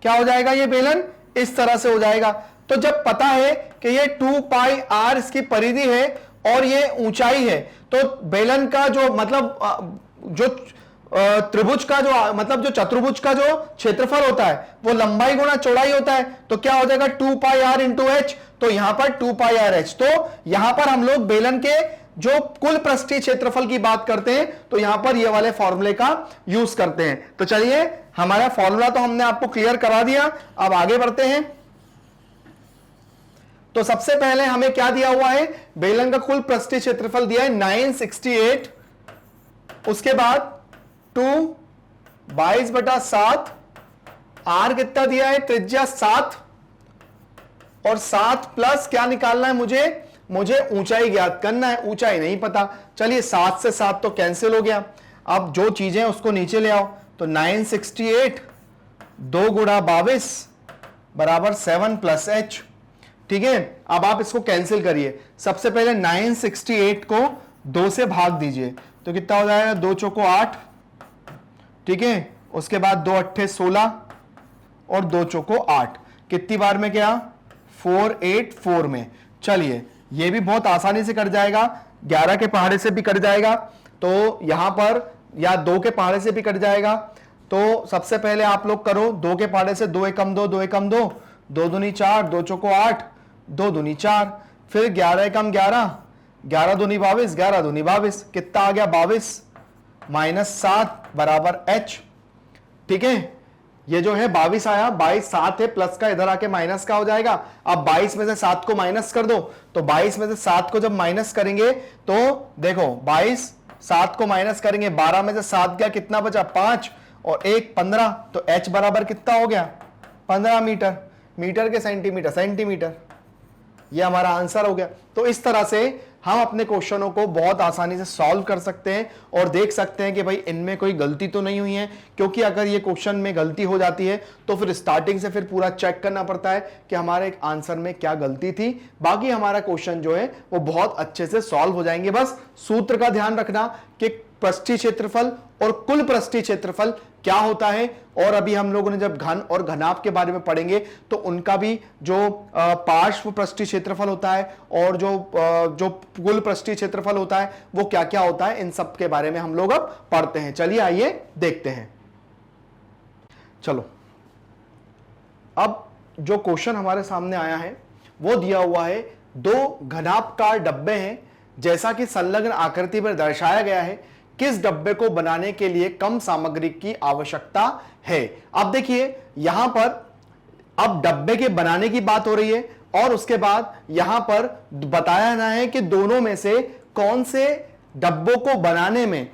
क्या हो जाएगा, ये बेलन इस तरह से हो जाएगा। तो जब पता है कि ये 2 पाई आर इसकी परिधि है और ये ऊंचाई है, तो बेलन का जो मतलब जो त्रिभुज का जो मतलब जो चतुर्भुज का जो क्षेत्रफल होता है वो लंबाई गुणा चौड़ाई होता है। तो क्या हो जाएगा 2 पाई आर इंटू एच, तो यहां पर 2 पाई आर एच। तो यहां पर हम लोग बेलन के जो कुल पृष्ठीय क्षेत्रफल की बात करते हैं तो यहां पर ये वाले फॉर्मूले का यूज करते हैं। तो चलिए हमारा फॉर्मूला तो हमने आपको क्लियर करा दिया, अब आगे बढ़ते हैं। तो सबसे पहले हमें क्या दिया हुआ है, बेलन का कुल पृष्ठीय क्षेत्रफल दिया है 968, उसके बाद 2 22/7, आर कितना दिया है त्रिज्या 7 और 7 प्लस क्या निकालना है मुझे ऊंचाई ज्ञात करना है, ऊंचाई नहीं पता। चलिए 7 से 7 तो कैंसिल हो गया, अब जो चीजें उसको नीचे ले आओ। तो 968 2 गुणा 22 बराबर 7 प्लस एच, ठीक है। अब आप इसको कैंसिल करिए, सबसे पहले 968 को 2 से भाग दीजिए तो कितना हो जाएगा 2 चौको 8, ठीक है। उसके बाद 2 अट्ठे 16 और 2 चौको 8, कितनी बार में क्या 484 में। चलिए ये भी बहुत आसानी से कट जाएगा, 11 के पहाड़े से भी कट जाएगा, तो यहां पर या 2 के पहाड़े से भी कट जाएगा। तो सबसे पहले आप लोग करो 2 के पहाड़े से 2 एकम 2, 2 एकम 2, 2 दूनी 4, 2 चौको 8, 2 दूनी 4, फिर 11 एकम 11, 11 दूनी 22, 11 दूनी 22, कितना आ गया 22 माइनस 7 बराबर एच, ठीक है। ये जो है 22 आया, 22 7 है, प्लस का इधर आके माइनस का हो जाएगा। अब 22 में से 7 को माइनस कर दो, तो 22 में से 7 को जब माइनस करेंगे तो देखो 22 7 को माइनस करेंगे, 12 में से 7 गया, कितना बचा 5 और 1 15, तो h बराबर कितना हो गया 15 मीटर, मीटर के सेंटीमीटर, सेंटीमीटर, ये हमारा आंसर हो गया। तो इस तरह से हम अपने क्वेश्चनों को बहुत आसानी से सॉल्व कर सकते हैं और देख सकते हैं कि भाई इनमें कोई गलती तो नहीं हुई है, क्योंकि अगर ये क्वेश्चन में गलती हो जाती है तो फिर स्टार्टिंग से फिर पूरा चेक करना पड़ता है कि हमारे आंसर में क्या गलती थी। बाकी हमारा क्वेश्चन जो है वो बहुत अच्छे से सॉल्व हो जाएंगे। बस सूत्र का ध्यान रखना कि पृष्ठीय क्षेत्रफल और कुल पृष्ठीय क्षेत्रफल क्या होता है, और अभी हम लोगों ने जब घन और घनाभ के बारे में पढ़ेंगे तो उनका भी जो पार्श्व पृष्ठीय क्षेत्रफल होता है और जो कुल पृष्ठीय क्षेत्रफल होता है वो क्या क्या होता है, इन सब के बारे में हम लोग अब पढ़ते हैं। चलिए आइए देखते हैं। चलो अब जो क्वेश्चन हमारे सामने आया है वो दिया हुआ है, 2 घनाभकार डब्बे हैं, जैसा कि संलग्न आकृति पर दर्शाया गया है, किस डब्बे को बनाने के लिए कम सामग्री की आवश्यकता है। अब देखिए यहां पर अब डब्बे के बनाने की बात हो रही है और उसके बाद यहां पर बताया ना है कि दोनों में से कौन से डब्बों को बनाने में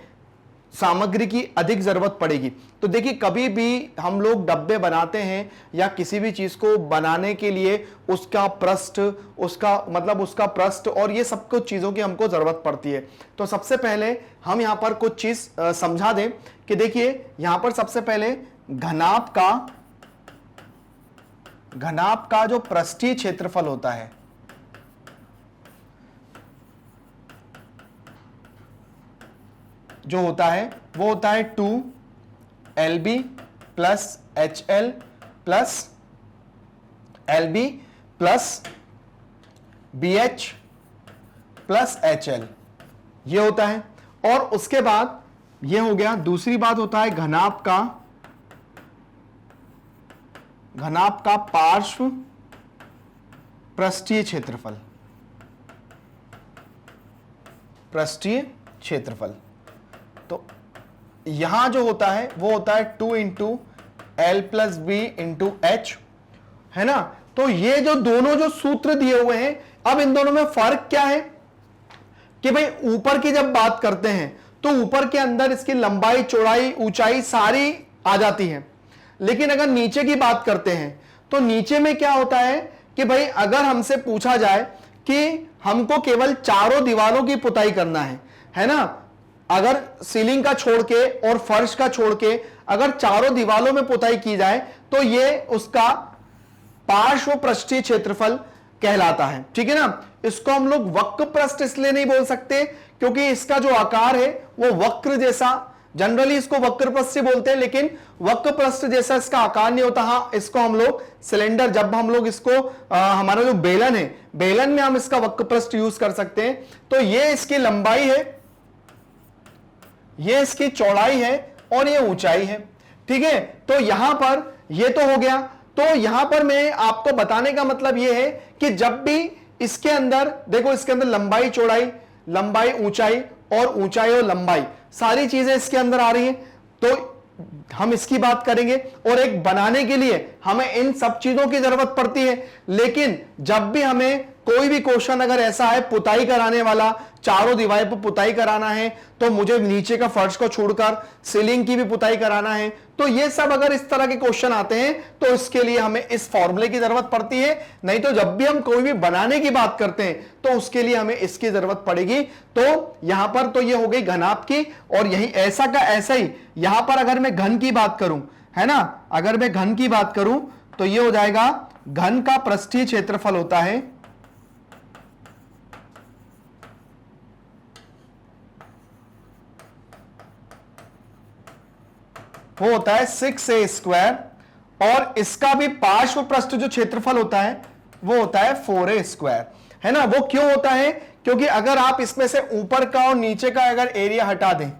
सामग्री की अधिक जरूरत पड़ेगी। तो देखिए कभी भी हम लोग डब्बे बनाते हैं या किसी भी चीज को बनाने के लिए उसका पृष्ठ, उसका पृष्ठ और ये सब कुछ चीजों की हमको जरूरत पड़ती है। तो सबसे पहले हम यहां पर कुछ चीज समझा दें कि देखिए यहां पर सबसे पहले घनाभ का जो पृष्ठीय क्षेत्रफल होता है, जो होता है वो होता है 2LB plus HL plus LB plus BH plus HL, ये होता है। और उसके बाद ये हो गया। दूसरी बात होता है घनाभ का पार्श्व पृष्ठीय क्षेत्रफल, तो यहां जो होता है वो होता है 2 into L plus B into H, है ना। तो ये जो दोनों जो सूत्र दिए हुए हैं, अब इन दोनों में फर्क क्या है कि भाई ऊपर की जब बात करते हैं तो ऊपर के अंदर इसकी लंबाई, चौड़ाई, ऊंचाई सारी आ जाती है, लेकिन अगर नीचे की बात करते हैं तो नीचे में क्या होता है कि भाई अगर हमसे पूछा जाए कि हमको केवल चारों दीवारों की पुताई करना है ना, अगर सीलिंग का छोड़ के और फर्श का छोड़ के अगर चारों दीवारों में पुताई की जाए तो ये उसका पार्श्व पृष्ठीय क्षेत्रफल कहलाता है, ठीक है ना। इसको हम लोग वक्र पृष्ठ इसलिए नहीं बोल सकते क्योंकि इसका जो आकार है वो वक्र जैसा, जनरली इसको वक्र पृष्ठ से बोलते हैं, लेकिन वक्र पृष्ठ जैसा इसका आकार नहीं होता। हाँ, इसको हम लोग सिलेंडर, जब हम लोग इसको हमारा जो बेलन है, बेलन में हम इसका वक्र पृष्ठ यूज कर सकते हैं। तो ये इसकी लंबाई है, ये इसकी चौड़ाई है और ये ऊंचाई है, ठीक है। तो यहां पर ये तो हो गया। तो यहां पर मैं आपको बताने का मतलब ये है कि जब भी इसके अंदर देखो, इसके अंदर लंबाई, चौड़ाई, लंबाई, ऊंचाई और लंबाई सारी चीजें इसके अंदर आ रही हैं, तो हम इसकी बात करेंगे। और एक बनाने के लिए हमें इन सब चीजों की जरूरत पड़ती है, लेकिन जब भी हमें कोई भी क्वेश्चन अगर ऐसा है पुताई कराने वाला, चारों दीवार पर पुताई कराना है, तो मुझे नीचे का फर्श को छोड़कर सीलिंग की भी पुताई कराना है, तो ये सब अगर इस तरह के क्वेश्चन आते हैं तो इसके लिए हमें इस फॉर्मूले की जरूरत पड़ती है। नहीं तो जब भी हम कोई भी बनाने की बात करते हैं तो उसके लिए हमें इसकी जरूरत पड़ेगी। तो यहां पर तो ये हो गई घनाभ की, और यही ऐसा का ऐसा ही यहां पर अगर मैं घन की बात करूं, है ना, अगर मैं घन की बात करूं तो ये हो जाएगा घन का पृष्ठीय क्षेत्रफल होता है वो होता है 6a स्क्वायर, और इसका भी पार्श्व पृष्ठ जो क्षेत्रफल होता है वो होता है 4a स्क्वायर, है ना। वो क्यों होता है? क्योंकि अगर आप इसमें से ऊपर का और नीचे का अगर एरिया हटा दें,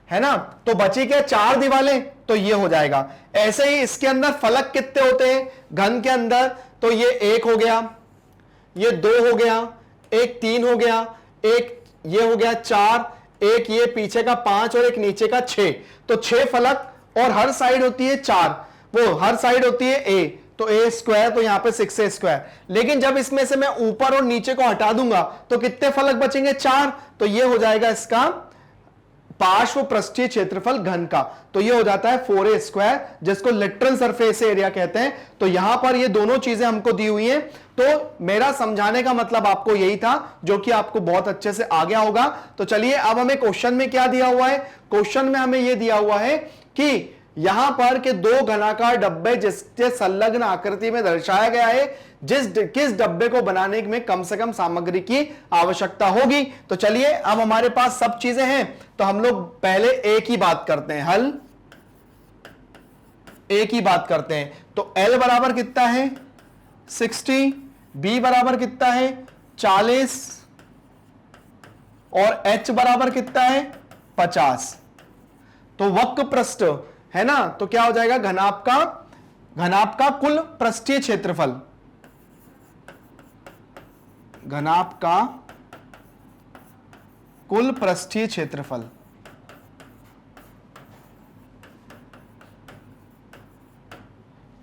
है ना, तो बची क्या, 4 दीवारें, तो ये हो जाएगा। ऐसे ही इसके अंदर फलक कितने होते हैं घन के अंदर, तो ये 1 हो गया, ये 2 हो गया, एक 3 हो गया, एक ये हो गया 4, एक ये पीछे का 5 और एक नीचे का 6, तो 6 फलक, और हर साइड होती है 4, वो हर साइड होती है a, तो a स्क्वायर, तो यहां पे 6a स्क्वायर। लेकिन जब इसमें से मैं ऊपर और नीचे को हटा दूंगा तो कितने फलक बचेंगे, 4, तो ये हो जाएगा इसका पार्श्व पृष्ठीय क्षेत्रफल घन का, तो ये हो जाता है 4a स्क्वायर, जिसको लेटरल सरफेस एरिया कहते हैं। तो यहां पर ये दोनों चीजें हमको दी हुई हैं। तो मेरा समझाने का मतलब आपको यही था, जो कि आपको बहुत अच्छे से आ गया होगा। तो चलिए अब हमें क्वेश्चन में क्या दिया हुआ है, क्वेश्चन में हमें यह दिया हुआ है कि यहां पर के 2 घनाकार डब्बे जिसके संलग्न आकृति में दर्शाया गया है, किस डब्बे को बनाने में कम से कम सामग्री की आवश्यकता होगी। तो चलिए अब हमारे पास सब चीजें हैं, तो हम लोग पहले ए की बात करते हैं, हल ए की बात करते हैं। तो L बराबर कितना है 60, B बराबर कितना है 40, और H बराबर कितना है 50। तो वक्र पृष्ठ है ना, तो क्या हो जाएगा, घनाभ का कुल पृष्ठीय क्षेत्रफल, घनाभ का कुल पृष्ठीय क्षेत्रफल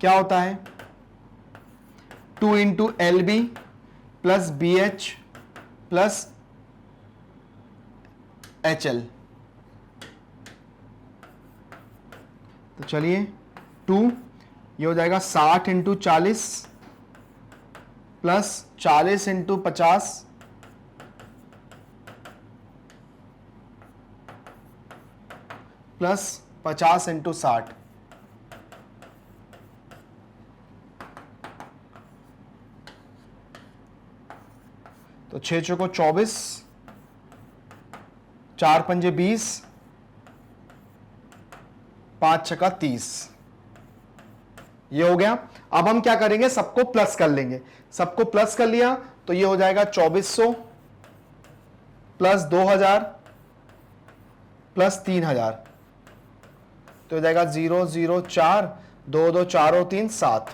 क्या होता है 2 into LB plus BH plus HL। तो चलिए 2, ये हो जाएगा 60 into 40 plus 40 into 50 plus 50 into 60, तो 6 चौको 24, 4 पंजे 20, 5 छक्का 30, ये हो गया। अब हम क्या करेंगे, सबको प्लस कर लेंगे। सबको प्लस कर लिया तो ये हो जाएगा 2400 प्लस 2000 प्लस 3000, तो हो जाएगा 004, 2 2 4 और 3 7,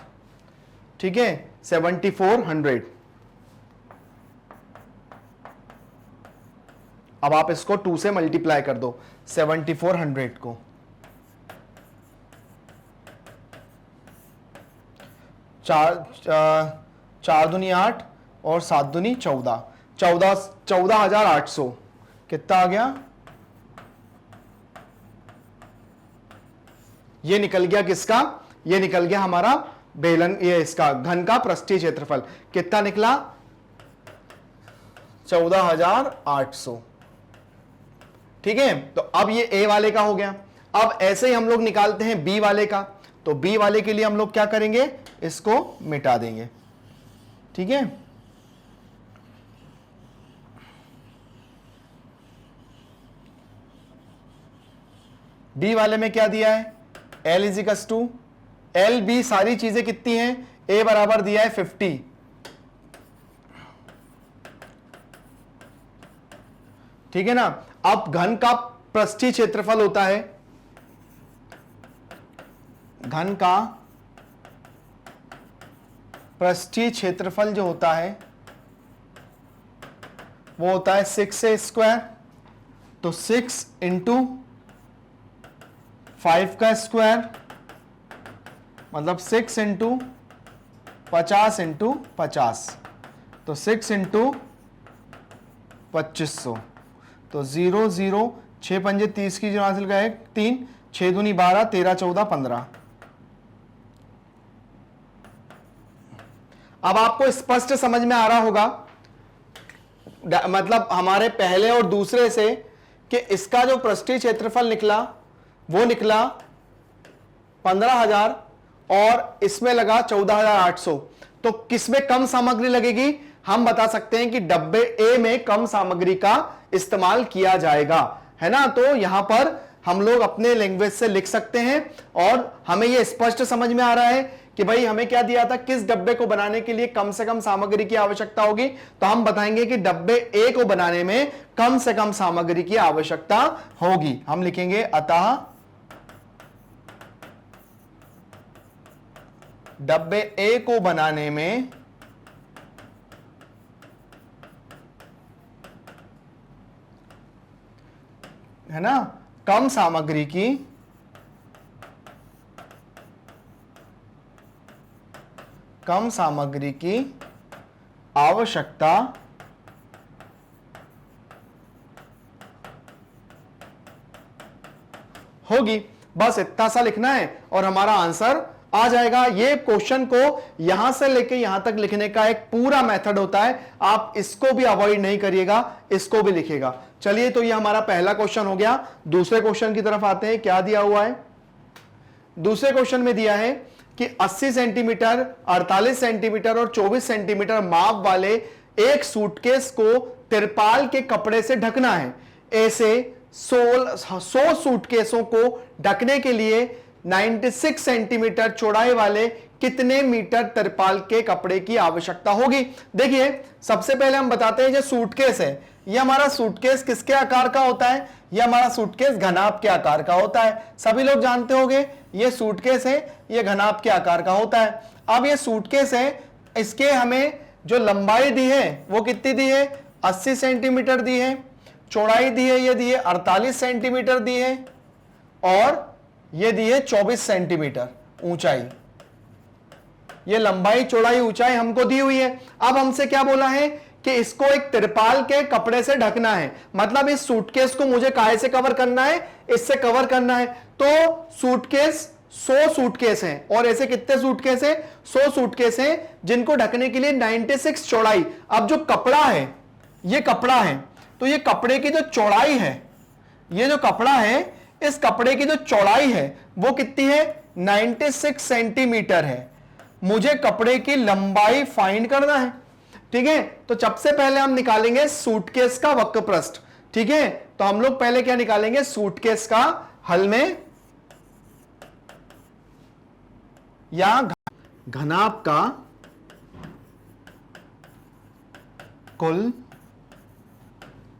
ठीक है, 7400। अब आप इसको 2 से मल्टीप्लाई कर दो 7400 को। 4 दूनी 8 और 7 दूनी 14, 14,800 कितना आ गया? ये निकल गया किसका? ये निकल गया हमारा बेलन, ये इसका घन का पृष्ठीय क्षेत्रफल कितना निकला? 14,800, ठीक है। तो अब ये ए वाले का हो गया। अब ऐसे ही हम लोग निकालते हैं बी वाले का, तो बी वाले के लिए हम लोग क्या करेंगे, इसको मिटा देंगे, ठीक है। बी वाले में क्या दिया है, L equals two L B, सारी चीजें कितनी हैं, ए बराबर दिया है 50, ठीक है ना। अब घन का पृष्ठीय क्षेत्रफल होता है, घन का पृष्ठीय क्षेत्रफल जो होता है वो होता है 6a स्क्वायर, तो 6 इंटू 5 का स्क्वायर मतलब 6 इंटू 50 इंटू 50, तो 6 इंटू 2500, तो 0 0, 6 पंजे 30 की जो हासिल का 1 3, 6 दूनी 12, 13 14 15। अब आपको स्पष्ट समझ में आ रहा होगा, मतलब हमारे पहले और दूसरे से, कि इसका जो पृष्ठीय क्षेत्रफल निकला वो निकला 15,000 और इसमें लगा 14,800, तो किसमें कम सामग्री लगेगी? हम बता सकते हैं कि डब्बे ए में कम सामग्री का इस्तेमाल किया जाएगा, है ना। तो यहां पर हम लोग अपने लैंग्वेज से लिख सकते हैं और हमें यह स्पष्ट समझ में आ रहा है कि भाई हमें क्या दिया था, किस डब्बे को बनाने के लिए कम से कम सामग्री की आवश्यकता होगी। तो हम बताएंगे कि डब्बे ए को बनाने में कम से कम सामग्री की आवश्यकता होगी। हम लिखेंगे अतः डब्बे ए को बनाने में है ना कम सामग्री की आवश्यकता होगी। बस इतना सा लिखना है और हमारा आंसर आ जाएगा। ये क्वेश्चन को यहां से लेके यहां तक लिखने का एक पूरा मेथड होता है, आप इसको भी अवॉइड नहीं करिएगा, इसको भी लिखेगा। चलिए, तो ये हमारा पहला क्वेश्चन हो गया। दूसरे क्वेश्चन की तरफ आते हैं। क्या दिया हुआ है दूसरे क्वेश्चन में? दिया है कि 80 सेंटीमीटर, 48 सेंटीमीटर और 24 सेंटीमीटर माप वाले एक सूटकेस को तिरपाल के कपड़े से ढकना है। ऐसे 100 सूटकेसों को ढकने के लिए 96 सेंटीमीटर चौड़ाई वाले कितने मीटर तिरपाल के कपड़े की आवश्यकता होगी? देखिए, सबसे पहले हम बताते हैं, जो सूटकेस है, ये हमारा सूटकेस किसके आकार का होता है? ये हमारा सूटकेस घनाभ के आकार का होता है। सभी लोग जानते होंगे, ये सूटकेस है, ये घनाभ के आकार का होता है। अब ये सूटकेस है, इसके हमें जो लंबाई दी है वो कितनी दी है? 80 सेंटीमीटर दी है। चौड़ाई दी है, ये दी है 48 सेंटीमीटर दी है, और ये दी है 24 सेंटीमीटर ऊंचाई। ये लंबाई, चौड़ाई, ऊंचाई हमको दी हुई है। अब हमसे क्या बोला है कि इसको एक तिरपाल के कपड़े से ढकना है, मतलब इस सूटकेस को मुझे काहे से कवर करना है? इससे कवर करना है। तो सूटकेस 100 सूटकेस हैं, और ऐसे कितने सूटकेस हैं? 100 सूटकेस हैं, जिनको ढकने के लिए 96 चौड़ाई। अब जो कपड़ा है, ये कपड़ा है, तो ये कपड़े की जो चौड़ाई है, ये जो कपड़ा है, इस कपड़े की जो चौड़ाई है वो कितनी है? 96 सेंटीमीटर है। मुझे कपड़े की लंबाई फाइंड करना है, ठीक है। तो सबसे पहले हम निकालेंगे सूटकेस का वक्रपृष्ठ, ठीक है। तो हम लोग पहले क्या निकालेंगे, सूटकेस का हल में या घनाभ का कुल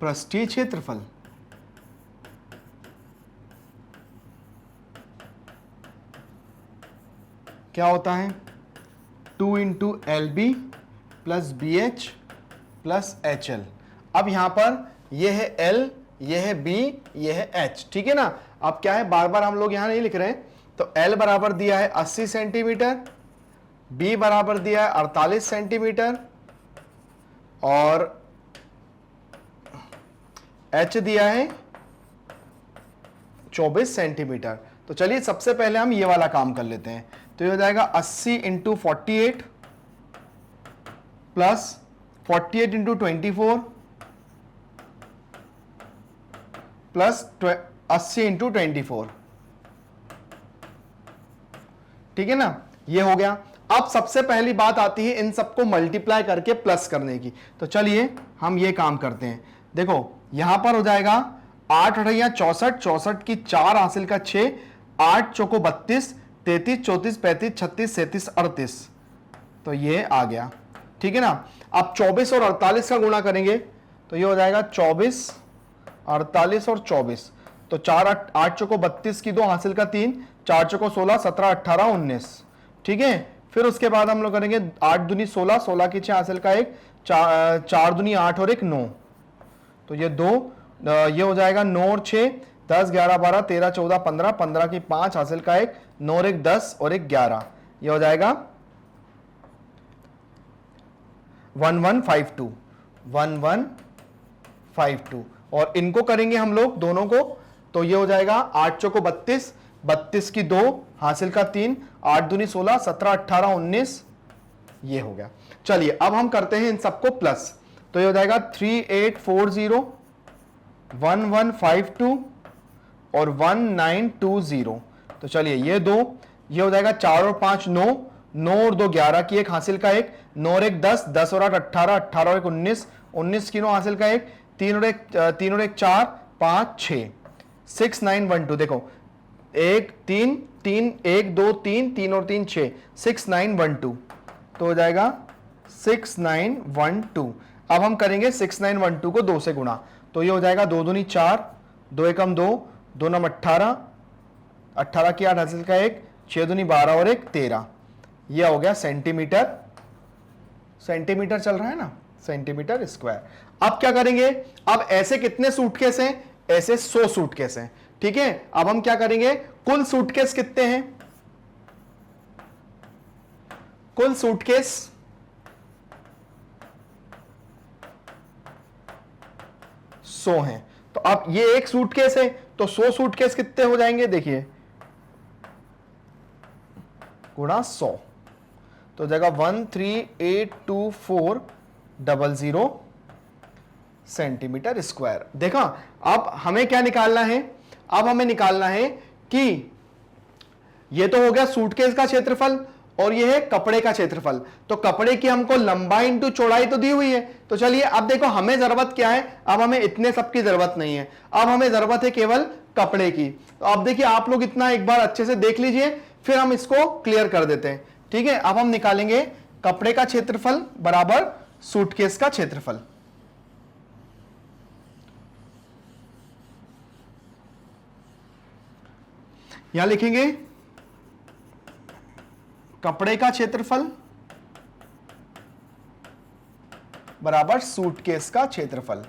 पृष्ठीय क्षेत्रफल। क्या होता है, 2 into L B plus B H plus H L. अब यहां पर यह है एल, यह है बी, यह है एच, ठीक है ना। अब क्या है, बार बार हम लोग यहां नहीं लिख रहे हैं। तो एल बराबर दिया है 80 सेंटीमीटर, बी बराबर दिया है 48 सेंटीमीटर और एच दिया है 24 सेंटीमीटर। तो चलिए सबसे पहले हम ये वाला काम कर लेते हैं। तो ये हो जाएगा 80 into 48 plus 48 into 24 plus 80 into 24, ठीक है ना, ये हो गया। अब सबसे पहली बात आती है इन सबको मल्टीप्लाई करके प्लस करने की। तो चलिए हम ये काम करते हैं। देखो यहां पर हो जाएगा 8 अठैया 64, 64 की 4 हासिल का 6, 8 चौको 32, 33 34 35 36 37 38, तो ये आ गया, ठीक है ना। अब 24 और 48 का गुणा करेंगे तो ये हो जाएगा 24 48 और 24, तो 4 8 चौको 32 की 2 हासिल का 3, 4 चौको 16 17 18 19, ठीक है। फिर उसके बाद हम लोग करेंगे 8 दूनी 16, 16 की 6 हासिल का 1, 4 दूनी 8 और 1 9, तो ये 2, ये हो जाएगा 9 और 6 10 11 12 13 14 15, 15 की 5 हासिल का 1, 9 और 1 10 और 1 11, ये हो जाएगा 1152, 1152। और इनको करेंगे हम लोग दोनों को, तो ये हो जाएगा 8 चौको 32, 32 की 2 हासिल का 3, 8 दूनी 16 17 18 19, ये हो गया। चलिए अब हम करते हैं इन सबको प्लस। तो ये हो जाएगा 3840, 1152 और 1920। तो चलिए ये दो, ये हो जाएगा 4 और 5 9, 9 और 2 11 की 1 हासिल का 1, 9 और 1 10, 10 और 8 18, 18 और 1 19, 19 की 9 हासिल का 1, 3 और 1 4 5 6, 6912। देखो 1 3 3 1 2 3 3 और 3 6, 6912, तो हो जाएगा 6912। अब हम करेंगे 6912 को 2 से गुणा, तो ये हो जाएगा 2 दूनी 4, 2 एकम 2, 2 नम 18, 18 की 8 हासिल का 1, 6 दूनी 12 और 1 13, ये हो गया सेंटीमीटर, सेंटीमीटर चल रहा है ना, सेंटीमीटर स्क्वायर। अब क्या करेंगे, अब ऐसे कितने सूटकेस हैं, ऐसे 100 सूटकेस हैं, ठीक है। अब हम क्या करेंगे, कुल सूटकेस कितने हैं, कुल सूटकेस 100 हैं। तो अब ये एक सूटकेस है, तो 100 सूटकेस कितने हो जाएंगे, देखिए गुणा 100, तो जगह 1382400 सेंटीमीटर स्क्वायर। देखा, अब हमें क्या निकालना है, अब हमें निकालना है कि ये तो हो गया सूटकेस का क्षेत्रफल और ये है कपड़े का क्षेत्रफल। तो कपड़े की हमको लंबाई इंटू चौड़ाई तो दी हुई है। तो चलिए अब देखो हमें जरूरत क्या है, अब हमें इतने सब की जरूरत नहीं है, अब हमें जरूरत है केवल कपड़े की। तो अब देखिए आप लोग इतना एक बार अच्छे से देख लीजिए, फिर हम इसको क्लियर कर देते हैं, ठीक है। अब हम निकालेंगे कपड़े का क्षेत्रफल बराबर सूटकेस का क्षेत्रफल। यहां लिखेंगे कपड़े का क्षेत्रफल बराबर सूटकेस का क्षेत्रफल।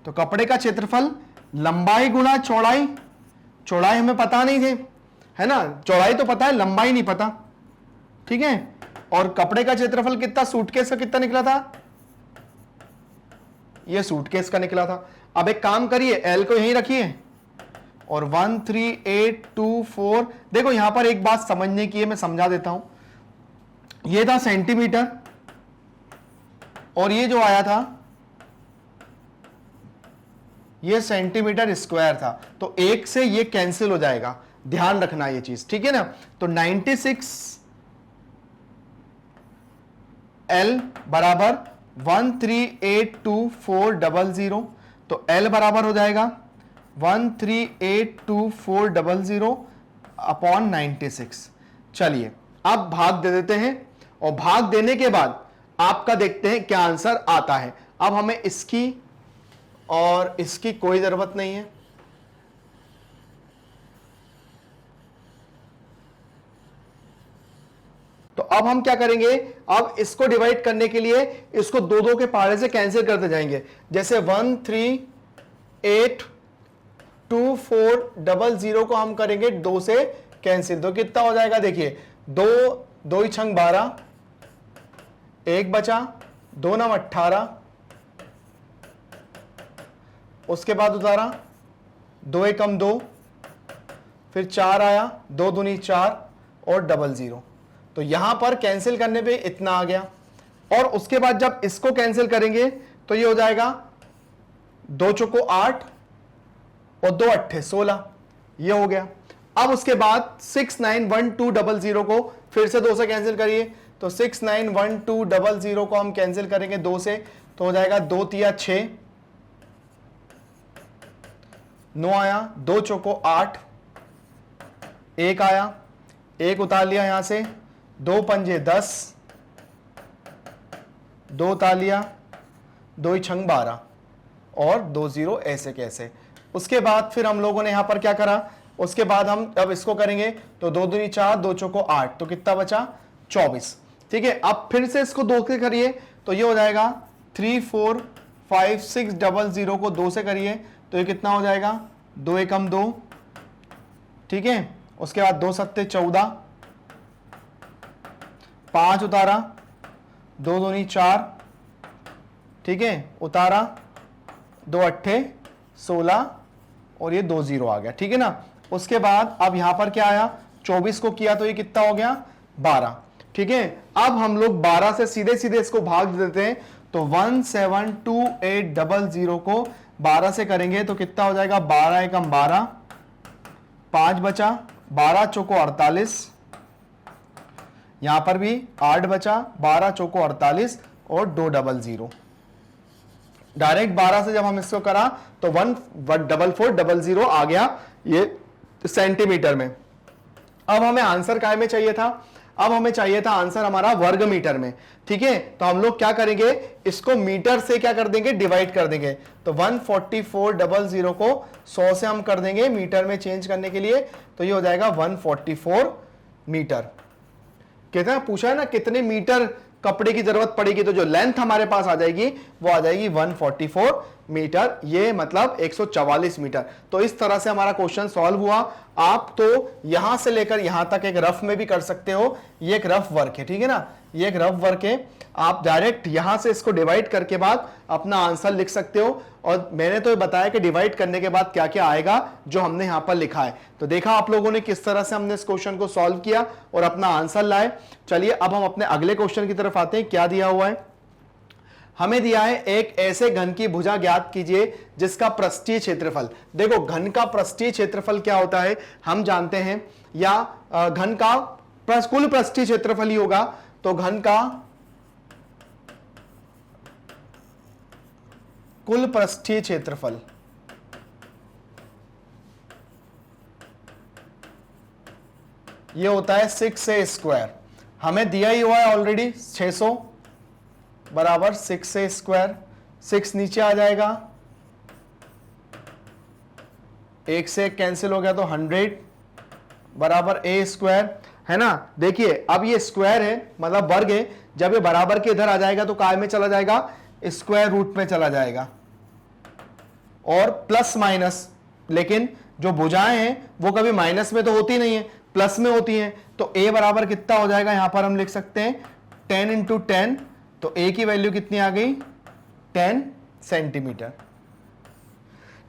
तो कपड़े का क्षेत्रफल लंबाई गुणा चौड़ाई, चौड़ाई हमें पता नहीं थे, है ना, चौड़ाई तो पता है, लंबाई नहीं पता, ठीक है। और कपड़े का क्षेत्रफल कितना, सूटकेस का कितना निकला था, ये सूटकेस का निकला था। अब एक काम करिए, एल को यहीं रखिए और 13824, देखो यहां पर एक बात समझने की है, मैं समझा देता हूं। ये था सेंटीमीटर और ये जो आया था ये सेंटीमीटर स्क्वायर था, तो एक से ये कैंसिल हो जाएगा, ध्यान रखना ये चीज, ठीक है ना। तो 96 L बराबर 1382,400, तो L बराबर हो जाएगा 1382,400 अपॉन 96। चलिए अब भाग दे देते हैं, और भाग देने के बाद आपका देखते हैं क्या आंसर आता है। अब हमें इसकी और इसकी कोई जरूरत नहीं है, तो अब हम क्या करेंगे, अब इसको डिवाइड करने के लिए इसको दो दो के पहाड़े से कैंसिल करते जाएंगे। जैसे 1382,400 को हम करेंगे 2 से कैंसिल, तो कितना हो जाएगा, देखिए 2 ही छंग 12, 1 बचा, 2 नम 18, उसके बाद उतारा 2 एकम 2, फिर 4 आया, 2 दूनी 4 और 00, तो यहां पर कैंसिल करने पे इतना आ गया। और उसके बाद जब इसको कैंसिल करेंगे तो ये हो जाएगा 2 चौको 8 और 2 अट्ठे 16, ये हो गया। अब उसके बाद 691200 को फिर से 2 से कैंसिल करिए, तो 691200 को हम कैंसिल करेंगे 2 से, तो हो जाएगा 2 तिया 6, 9 आया, 2 चौको 8, 1 आया, 1 उतार लिया यहां से, 2 पंजे 10, 2 उतार लिया, 2 छंग 12 और 2 0 ऐसे कैसे। उसके बाद फिर हम लोगों ने यहां पर क्या करा, उसके बाद हम अब इसको करेंगे तो 2 दूनी 4, 2 चौको 8, तो कितना बचा 24। ठीक है, अब फिर से इसको 2 से करिए तो ये हो जाएगा 345600 को 2 से करिए तो ये कितना हो जाएगा 2 एकम 2। ठीक है, उसके बाद 2 सत्ते 14, 5 उतारा, 2 दूनी 4, ठीक है उतारा, 2 अट्ठे 16 और ये 2 0 आ गया। ठीक है ना, उसके बाद अब यहां पर क्या आया, 24 को किया तो ये कितना हो गया 12। ठीक है, अब हम लोग 12 से सीधे सीधे इसको भाग देते हैं, तो 172800 को 12 से करेंगे तो कितना हो जाएगा 12 एकम 12, 5 बचा, 12 चौको 48, यहां पर भी 8 बचा, 12 चौको 48 और 200। डायरेक्ट 12 से जब हम इसको करा तो 14400 आ गया ये सेंटीमीटर में। अब हमें आंसर काय में चाहिए था, अब हमें चाहिए था आंसर हमारा वर्ग मीटर में। ठीक है, तो हम लोग क्या करेंगे, इसको मीटर से क्या कर देंगे, डिवाइड कर देंगे, तो 14400 को 100 से हम कर देंगे मीटर में चेंज करने के लिए, तो ये हो जाएगा 144 मीटर। कितना पूछा है ना, कितने मीटर कपड़े की जरूरत पड़ेगी, तो जो लेंथ हमारे पास आ जाएगी वो आ जाएगी 144 मीटर, ये मतलब 144 मीटर। तो इस तरह से हमारा क्वेश्चन सॉल्व हुआ। आप तो यहां से लेकर यहां तक एक रफ में भी कर सकते हो, ये एक रफ वर्क है। ठीक है ना, ये एक रफ वर्क है, आप डायरेक्ट यहां से इसको डिवाइड करके बाद अपना आंसर लिख सकते हो। और मैंने तो बताया कि डिवाइड करने के बाद क्या क्या आएगा जो हमने यहां पर लिखा है। तो देखा आप लोगों ने किस तरह से हमने इस क्वेश्चन को सॉल्व किया और अपना आंसर लाए। चलिए अब हम अपने अगले क्वेश्चन की तरफ आते हैं। क्या दिया हुआ है, हमें दिया है एक ऐसे घन की भुजा ज्ञात कीजिए जिसका पृष्ठीय क्षेत्रफल। देखो घन का पृष्ठीय क्षेत्रफल क्या होता है हम जानते हैं, या घन का कुल पृष्ठीय क्षेत्रफल ही होगा, तो घन का कुल पृष्ठीय क्षेत्रफल ये होता है 6a स्क्वायर। हमें दिया ही हुआ है ऑलरेडी 600 बराबर 6a स्क्वायर, 6 नीचे आ जाएगा, 1 से 1 कैंसिल हो गया तो 100 बराबर a स्क्वायर, है ना। देखिए अब ये स्क्वायर है मतलब वर्ग है, जब ये बराबर के इधर आ जाएगा तो काय में चला जाएगा, स्क्वायर रूट में चला जाएगा, और प्लस माइनस, लेकिन जो भुजाएं हैं वो कभी माइनस में तो होती नहीं है, प्लस में होती हैं। तो a बराबर कितना हो जाएगा, यहां पर हम लिख सकते हैं 10 इंटू 10, तो a की वैल्यू कितनी आ गई 10 सेंटीमीटर।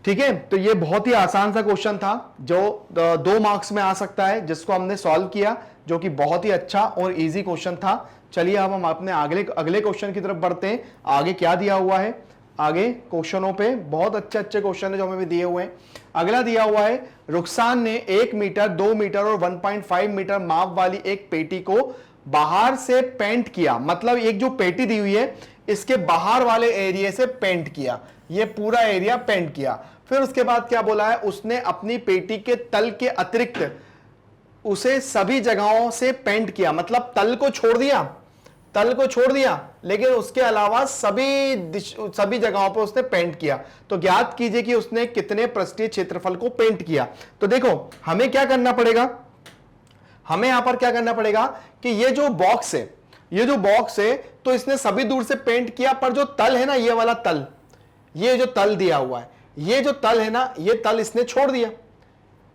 ठीक है, तो ये बहुत ही आसान सा क्वेश्चन था जो 2 मार्क्स में आ सकता है, जिसको हमने सॉल्व किया, जो कि बहुत ही अच्छा और इजी क्वेश्चन था। चलिए अब हम अपने अगले क्वेश्चन की तरफ बढ़ते हैं। आगे क्या दिया हुआ है, आगे क्वेश्चनों पे बहुत अच्छे अच्छे क्वेश्चन है जो हमें दिए हुए हैं। अगला दिया हुआ है, रुखसान ने 1 मीटर 2 मीटर और 1.5 मीटर माप वाली एक पेटी को बाहर से पेंट किया। मतलब एक जो पेटी दी हुई है इसके बाहर वाले एरिया से पेंट किया, ये पूरा एरिया पेंट किया। फिर उसके बाद क्या बोला है, उसने अपनी पेटी के तल के अतिरिक्त उसे सभी जगहों से पेंट किया, मतलब तल को छोड़ दिया, तल को छोड़ दिया, लेकिन उसके अलावा सभी जगहों पर उसने पेंट किया। तो ज्ञात कीजिए कि उसने कितने पृष्ठीय क्षेत्रफल को पेंट किया। तो देखो हमें क्या करना पड़ेगा, हमें यहां पर क्या करना पड़ेगा कि ये जो बॉक्स है, ये जो बॉक्स है, तो इसने सभी दूर से पेंट किया, पर जो तल है ना, ये वाला तल, ये जो तल दिया हुआ है, ये जो तल है ना, ये तल इसने छोड़ दिया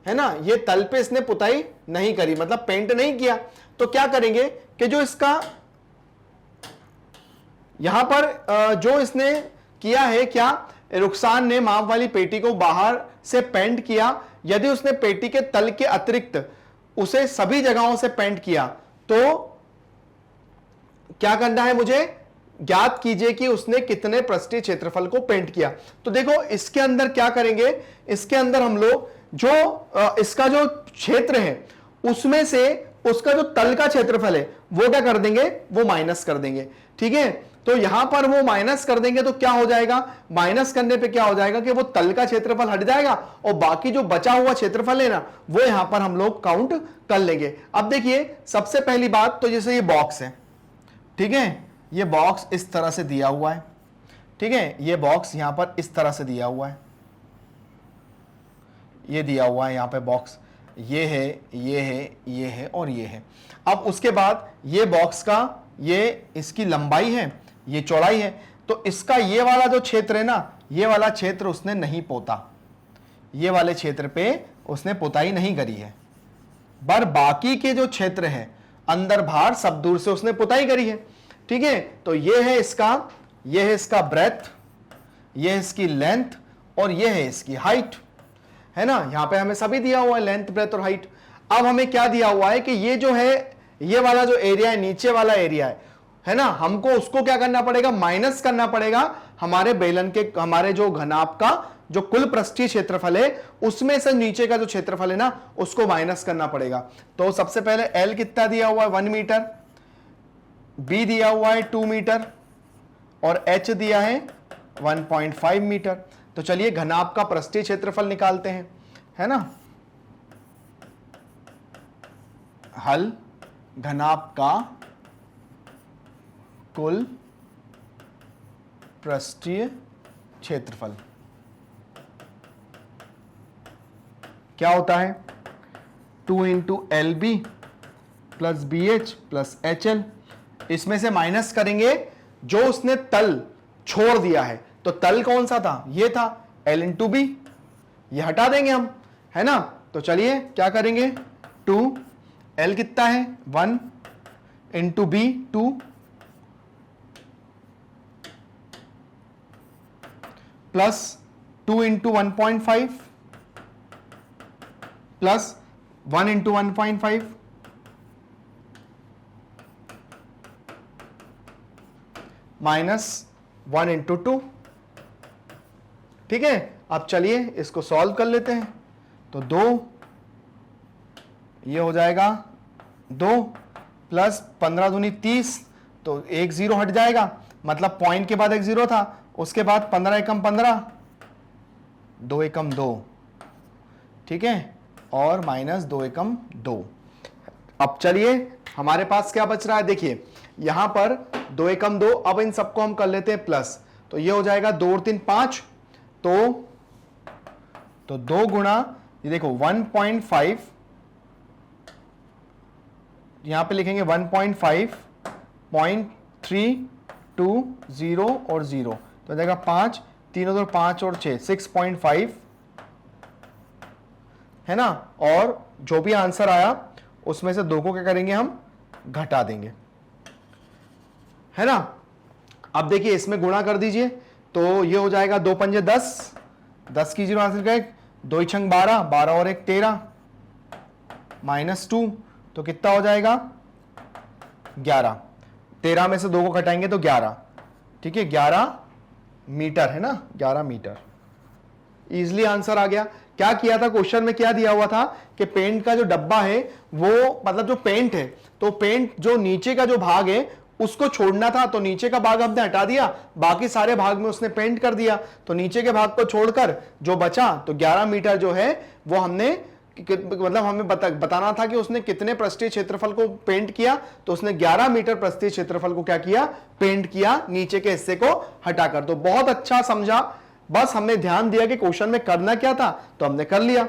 है ना, ये तल पे इसने पुताई नहीं करी, मतलब पेंट नहीं किया। तो क्या करेंगे कि जो इसका यहां पर जो इसने किया है, क्या रुखसान ने माप वाली पेटी को बाहर से पेंट किया, यदि उसने पेटी के तल के अतिरिक्त उसे सभी जगहों से पेंट किया, तो क्या करना है मुझे, ज्ञात कीजिए कि उसने कितने पृष्ठीय क्षेत्रफल को पेंट किया। तो देखो इसके अंदर क्या करेंगे, इसके अंदर हम लोग जो इसका जो क्षेत्र है उसमें से उसका जो तल का क्षेत्रफल है वो क्या कर देंगे, वो माइनस कर देंगे। ठीक है, तो यहां पर वो माइनस कर देंगे तो क्या हो जाएगा, माइनस करने पे क्या हो जाएगा कि वो तल का क्षेत्रफल हट जाएगा और बाकी जो बचा हुआ क्षेत्रफल है ना, वो यहां पर हम लोग काउंट कर लेंगे। अब देखिए सबसे पहली बात तो जैसे ये बॉक्स है, ठीक है, ये बॉक्स इस तरह से दिया हुआ है, ठीक है, ये बॉक्स यहां पर इस तरह से दिया हुआ है, ये दिया हुआ है यहां पे बॉक्स, ये है, ये है, ये है और ये है। अब उसके बाद ये बॉक्स का ये इसकी लंबाई है, ये चौड़ाई है, तो इसका ये वाला जो क्षेत्र है ना, ये वाला क्षेत्र उसने नहीं पोता, ये वाले क्षेत्र पे उसने पोताई नहीं करी है, पर बाकी के जो क्षेत्र है अंदर बाहर सब दूर से उसने पुताई करी है। ठीक है, तो ये है इसका ब्रेथ, ये है इसकी लेंथ और ये है इसकी हाइट, है ना, यहां पे हमें सभी दिया हुआ है, लेंथ, ब्रेथ और हाइट। अब हमें क्या दिया हुआ है कि ये जो है, ये वाला जो एरिया है, नीचे वाला एरिया है ना, हमको उसको क्या करना पड़ेगा, माइनस करना पड़ेगा हमारे बेलन के, हमारे जो घनाभ का जो कुल पृष्ठीय क्षेत्रफल है उसमें से नीचे का जो क्षेत्रफल है ना, उसको माइनस करना पड़ेगा। तो सबसे पहले L कितना दिया हुआ है, 1 मीटर, B दिया हुआ है 2 मीटर और H दिया है 1.5 मीटर। तो चलिए घनाभ का पृष्ठीय क्षेत्रफल निकालते हैं, है ना, हल घनाभ का कुल पृष्ठीय क्षेत्रफल क्या होता है, 2 into LB plus BH plus HL। इसमें से माइनस करेंगे जो उसने तल छोड़ दिया है, तो तल कौन सा था, ये था, L इंटू B, ये हटा देंगे हम, है ना। तो चलिए क्या करेंगे, 2, L कितना है 1 into B 2 plus 2 into 1.5 plus 1 into 1.5 minus 1 into 2। ठीक है, अब चलिए इसको सॉल्व कर लेते हैं। तो 2, ये हो जाएगा 2 प्लस 15 दूनी 30, तो एक जीरो हट जाएगा, मतलब पॉइंट के बाद एक जीरो था, उसके बाद 15 एकम 15, 2 एकम 2, ठीक है, और माइनस 2 एकम 2। अब चलिए हमारे पास क्या बच रहा है, देखिए यहां पर 2 एकम 2, अब इन सबको हम कर लेते हैं प्लस, तो ये हो जाएगा 2 और 3 5, तो 2 गुणा, ये देखो 1.5, यहां पे लिखेंगे 1.5, 0.320 और 0, तो जाएगा 5, 3 और 5 और 6, 6.5, है ना। और जो भी आंसर आया उसमें से 2 को क्या करेंगे, हम घटा देंगे, है ना। अब देखिए इसमें गुणा कर दीजिए, तो ये हो जाएगा 2 पंजे 10, 10 की 0 आंसर का 1, 2 छंग 12, 12 और 1 13, माइनस 2, तो कितना हो जाएगा 11, 13 में से 2 को घटाएंगे तो 11, ठीक है, 11 मीटर, है ना, 11 मीटर। इजिली आंसर आ गया। क्या किया था क्वेश्चन में, क्या दिया हुआ था कि पेंट का जो डब्बा है वो, मतलब जो पेंट है, तो पेंट जो नीचे का जो भाग है उसको छोड़ना था, तो नीचे का भाग हमने हटा दिया, बाकी सारे भाग में उसने पेंट कर दिया, तो नीचे के भाग को छोड़कर जो बचा तो 11 मीटर जो है वो हमने मतलब हमें बताना था कि उसने कितने पृष्ठीय क्षेत्रफल को पेंट किया, तो उसने 11 मीटर पृष्ठीय क्षेत्रफल को क्या किया, पेंट किया नीचे के हिस्से को हटाकर। तो बहुत अच्छा समझा, बस हमने ध्यान दिया कि क्वेश्चन में करना क्या था तो हमने कर लिया।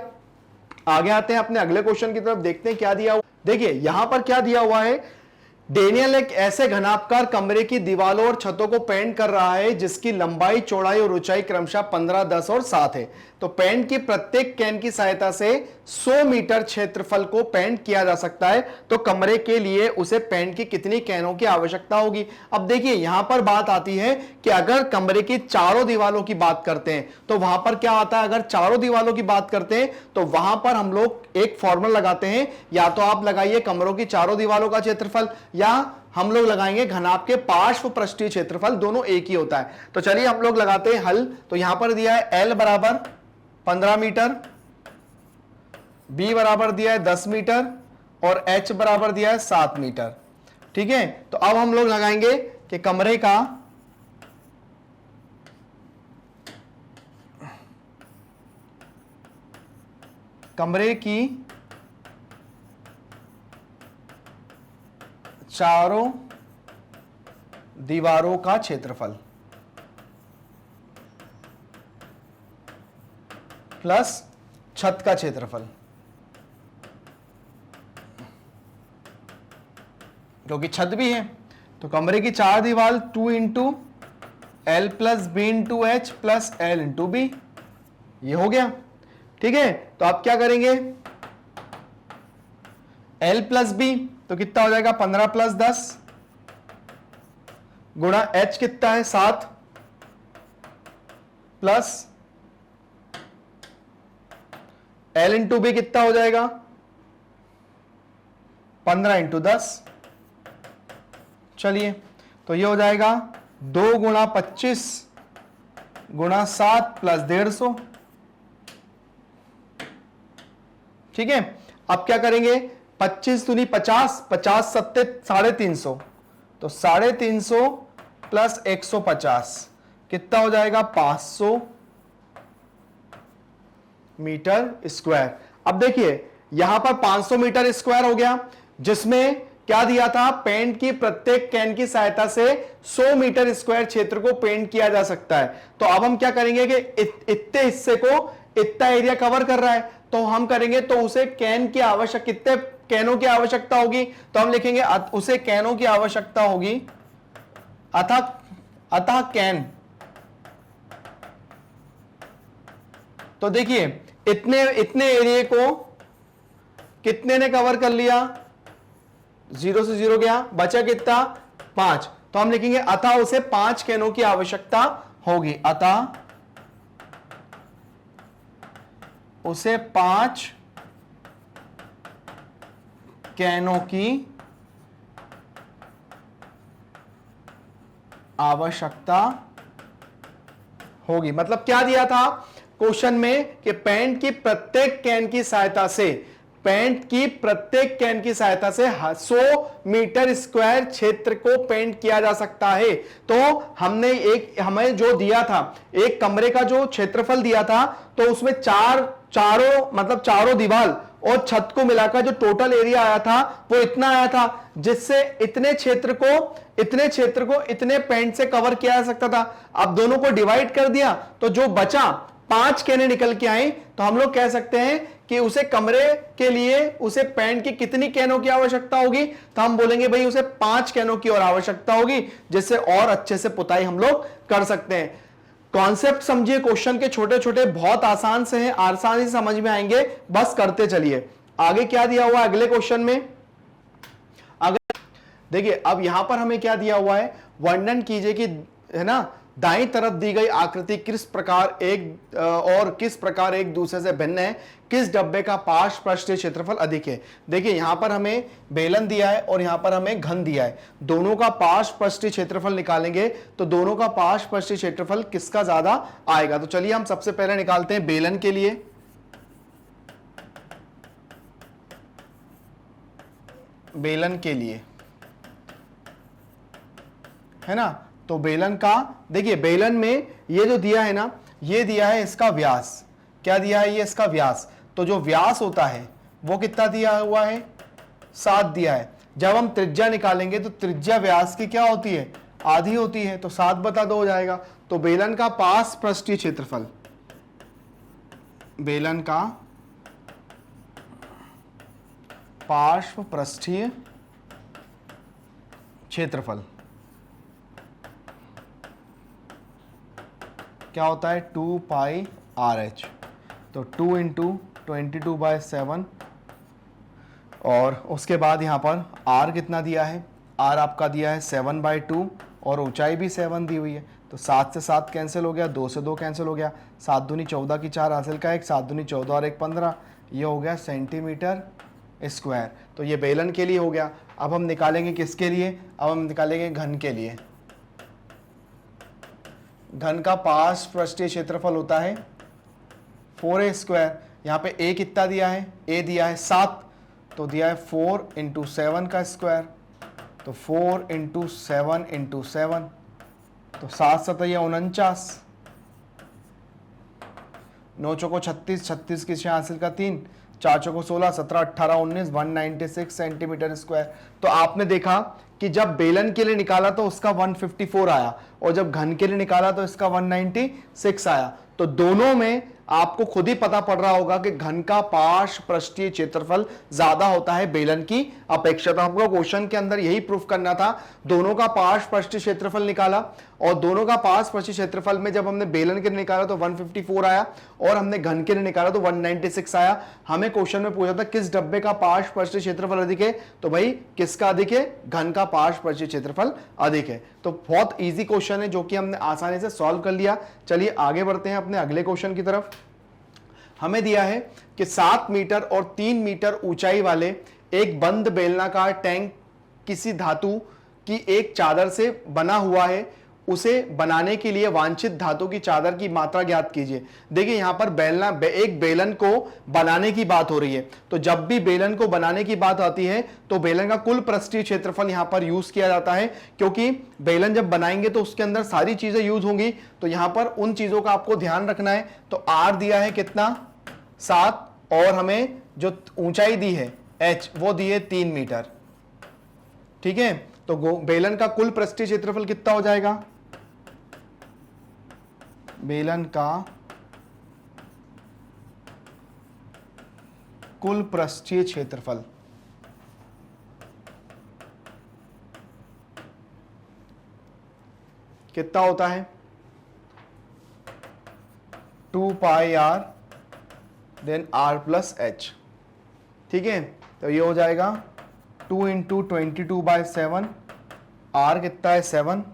आगे आते हैं अपने अगले क्वेश्चन की तरफ, देखते हैं क्या दिया हुआ। देखिए यहां पर क्या दिया हुआ है, डेनियल एक ऐसे घनाभकार कमरे की दीवारों और छतों को पेंट कर रहा है जिसकी लंबाई, चौड़ाई और ऊंचाई क्रमशः 15, 10 और 7 है। तो पेंट की प्रत्येक कैन की सहायता से 100 मीटर क्षेत्रफल को पेंट किया जा सकता है। तो कमरे के लिए उसे पेंट की कितनी कैनों की आवश्यकता होगी। अब देखिए यहां पर बात आती है कि अगर कमरे की चारों दीवारों की बात करते हैं तो वहां पर क्या आता है, अगर चारों दीवारों की बात करते हैं तो वहां पर हम लोग एक फॉर्मूला लगाते हैं, या तो आप लगाइए कमरों की चारों दीवारों का क्षेत्रफल, या हम लोग लगाएंगे घनाभ के पार्श्व पृष्ठीय क्षेत्रफल, दोनों एक ही होता है। तो चलिए हम लोग लगाते हैं हल। तो यहां पर दिया है L बराबर 15 मीटर, B बराबर दिया है 10 मीटर और H बराबर दिया है 7 मीटर। ठीक है, तो अब हम लोग लगाएंगे कि कमरे की चारों दीवारों का क्षेत्रफल प्लस छत का क्षेत्रफल, क्योंकि छत भी है। तो कमरे की चार दीवार 2 into L plus B into H plus L into B, ये हो गया। ठीक है, तो आप क्या करेंगे, एल प्लस बी तो कितना हो जाएगा 15 प्लस 10 गुणा एच कितना है 7 प्लस एल इंटू बी कितना हो जाएगा 15 इंटू 10। चलिए तो ये हो जाएगा 2 गुणा 25 गुणा 7 प्लस 150। ठीक है, अब क्या करेंगे, 25 दूनी 50, 50 सत्ते 350, तो 350 प्लस 150 कितना हो जाएगा 500 मीटर स्क्वायर। अब देखिए यहां पर 500 मीटर स्क्वायर हो गया, जिसमें क्या दिया था, पेंट की प्रत्येक कैन की सहायता से 100 मीटर स्क्वायर क्षेत्र को पेंट किया जा सकता है। तो अब हम क्या करेंगे कि इतने हिस्से को इतना एरिया कवर कर रहा है, तो हम करेंगे तो उसे कैन की आवश्यक कितने कैनों की आवश्यकता होगी, तो हम लिखेंगे उसे कैनों की आवश्यकता होगी अतः कैन। तो देखिए इतने एरिया को कितने ने कवर कर लिया, 0 से 0 गया, बचा कितना 5, तो हम लिखेंगे अतः उसे 5 कैनों की आवश्यकता होगी, अतः उसे 5 कैनों की आवश्यकता होगी। मतलब क्या दिया था क्वेश्चन में कि पेंट की प्रत्येक कैन की सहायता से 100 मीटर स्क्वायर क्षेत्र को पेंट किया जा सकता है। तो हमें जो दिया था, एक कमरे का जो क्षेत्रफल दिया था, तो उसमें चारों दीवार और छत को मिलाकर जो टोटल एरिया आया था वो इतना आया था, जिससे इतने क्षेत्र को इतने पेंट से कवर किया जा सकता था। अब दोनों को डिवाइड कर दिया तो जो बचा 5 कैने निकल के आई, तो हम लोग कह सकते हैं कि उसे कमरे के लिए उसे पेंट की कितनी कैनों की आवश्यकता होगी, तो हम बोलेंगे भाई उसे 5 कैनों की और आवश्यकता होगी, जिससे और अच्छे से पुताई हम लोग कर सकते हैं। कॉन्सेप्ट समझिए, क्वेश्चन के छोटे छोटे बहुत आसान से हैं, आसानी से समझ में आएंगे, बस करते चलिए। आगे क्या दिया हुआ है अगले क्वेश्चन में, अगर देखिए अब यहां पर हमें क्या दिया हुआ है, वर्णन कीजिए कि है ना दाईं तरफ दी गई आकृति किस प्रकार एक दूसरे से भिन्न है, किस डब्बे का पार्श्व पृष्ठीय क्षेत्रफल अधिक है। देखिए यहां पर हमें बेलन दिया है और यहां पर हमें घन दिया है, दोनों का पार्श्व पृष्ठीय क्षेत्रफल निकालेंगे तो दोनों का पार्श्व पृष्ठीय क्षेत्रफल किसका ज्यादा आएगा। तो चलिए हम सबसे पहले निकालते हैं बेलन के लिए। बेलन के लिए है ना। तो बेलन का देखिए, बेलन में ये जो दिया है ना, ये दिया है इसका व्यास। क्या दिया है? ये इसका व्यास। तो जो व्यास होता है वो कितना दिया हुआ है? 7 दिया है। जब हम त्रिज्या निकालेंगे तो त्रिज्या व्यास की क्या होती है? आधी होती है। तो 7/2 हो जाएगा। तो बेलन का पार्श्व पृष्ठीय क्षेत्रफल, बेलन का पार्श्व पृष्ठीय क्षेत्रफल क्या होता है? 2πRh। तो 2 × 22/7 और उसके बाद यहाँ पर r कितना दिया है? r आपका दिया है 7/2 और ऊंचाई भी 7 दी हुई है। तो 7 से 7 कैंसिल हो गया, 2 से 2 कैंसिल हो गया, 7 दूनी 14 की 4 हासिल का 1, 7 दूनी 14 और 1 15, ये हो गया सेंटीमीटर स्क्वायर। तो ये बेलन के लिए हो गया। अब हम निकालेंगे किसके लिए? अब हम निकालेंगे घन के लिए। घन का पार्श्व पृष्ठीय क्षेत्रफल होता है 4a²। यहाँ पे a कितना दिया है? a दिया है 7, तो दिया है 4 × 7 का स्क्वायर। तो 4 × 7 × 7, तो 7 7 49, 9 चौको 36, 36 की 6 हासिल का 3, 4 चौको 16, 17 18 19, 196 सेंटीमीटर स्क्वायर। तो आपने देखा कि जब बेलन के लिए निकाला तो उसका 154 आया और जब घन के लिए निकाला तो इसका 196 आया। तो दोनों में आपको खुद ही पता पड़ रहा होगा कि घन का पार्श्व पृष्ठीय क्षेत्रफल ज्यादा होता है बेलन की अपेक्षा। तो हमको क्वेश्चन के अंदर यही प्रूफ करना था। दोनों का पार्श्व पृष्ठीय क्षेत्रफल निकाला और दोनों का पार्श्व पृष्ठीय क्षेत्रफल में जब हमने बेलन के लिए निकाला तो 154 आया और हमने घन के लिए निकाला तो 196 आया। हमें क्वेश्चन में पूछा था किस डब्बे का पार्श्व पृष्ठीय क्षेत्रफल अधिक है? तो भाई किसका अधिक है? घन का पार्श्व पृष्ठीय क्षेत्रफल अधिक है। तो बहुत इजी क्वेश्चन है जो कि हमने आसानी से सॉल्व कर लिया। चलिए आगे बढ़ते हैं अपने अगले क्वेश्चन की तरफ। हमें दिया है कि 7 मीटर और 3 मीटर ऊंचाई वाले एक बंद बेलनाकार टैंक किसी धातु की एक चादर से बना हुआ है। उसे बनाने के लिए वांछित धातु की चादर की मात्रा ज्ञात कीजिए। देखिए यहां पर एक बेलन को बनाने की बात हो रही है। तो जब भी बेलन को बनाने की बात आती है तो बेलन का कुल पृष्ठीय क्षेत्रफल यहां पर यूज किया जाता है, क्योंकि बेलन जब बनाएंगे तो उसके अंदर सारी चीजें यूज होंगी। तो यहां पर उन चीजों का आपको ध्यान रखना है। तो आर दिया है कितना? 7 और हमें जो ऊंचाई दी है h वो दी है 3 मीटर। ठीक है, तो बेलन का कुल पृष्ठीय क्षेत्रफल कितना हो जाएगा? बेलन का कुल पृष्ठीय क्षेत्रफल कितना होता है? 2πr then r + h। ठीक है, तो ये हो जाएगा 2 × 22/7, r कितना है? 7,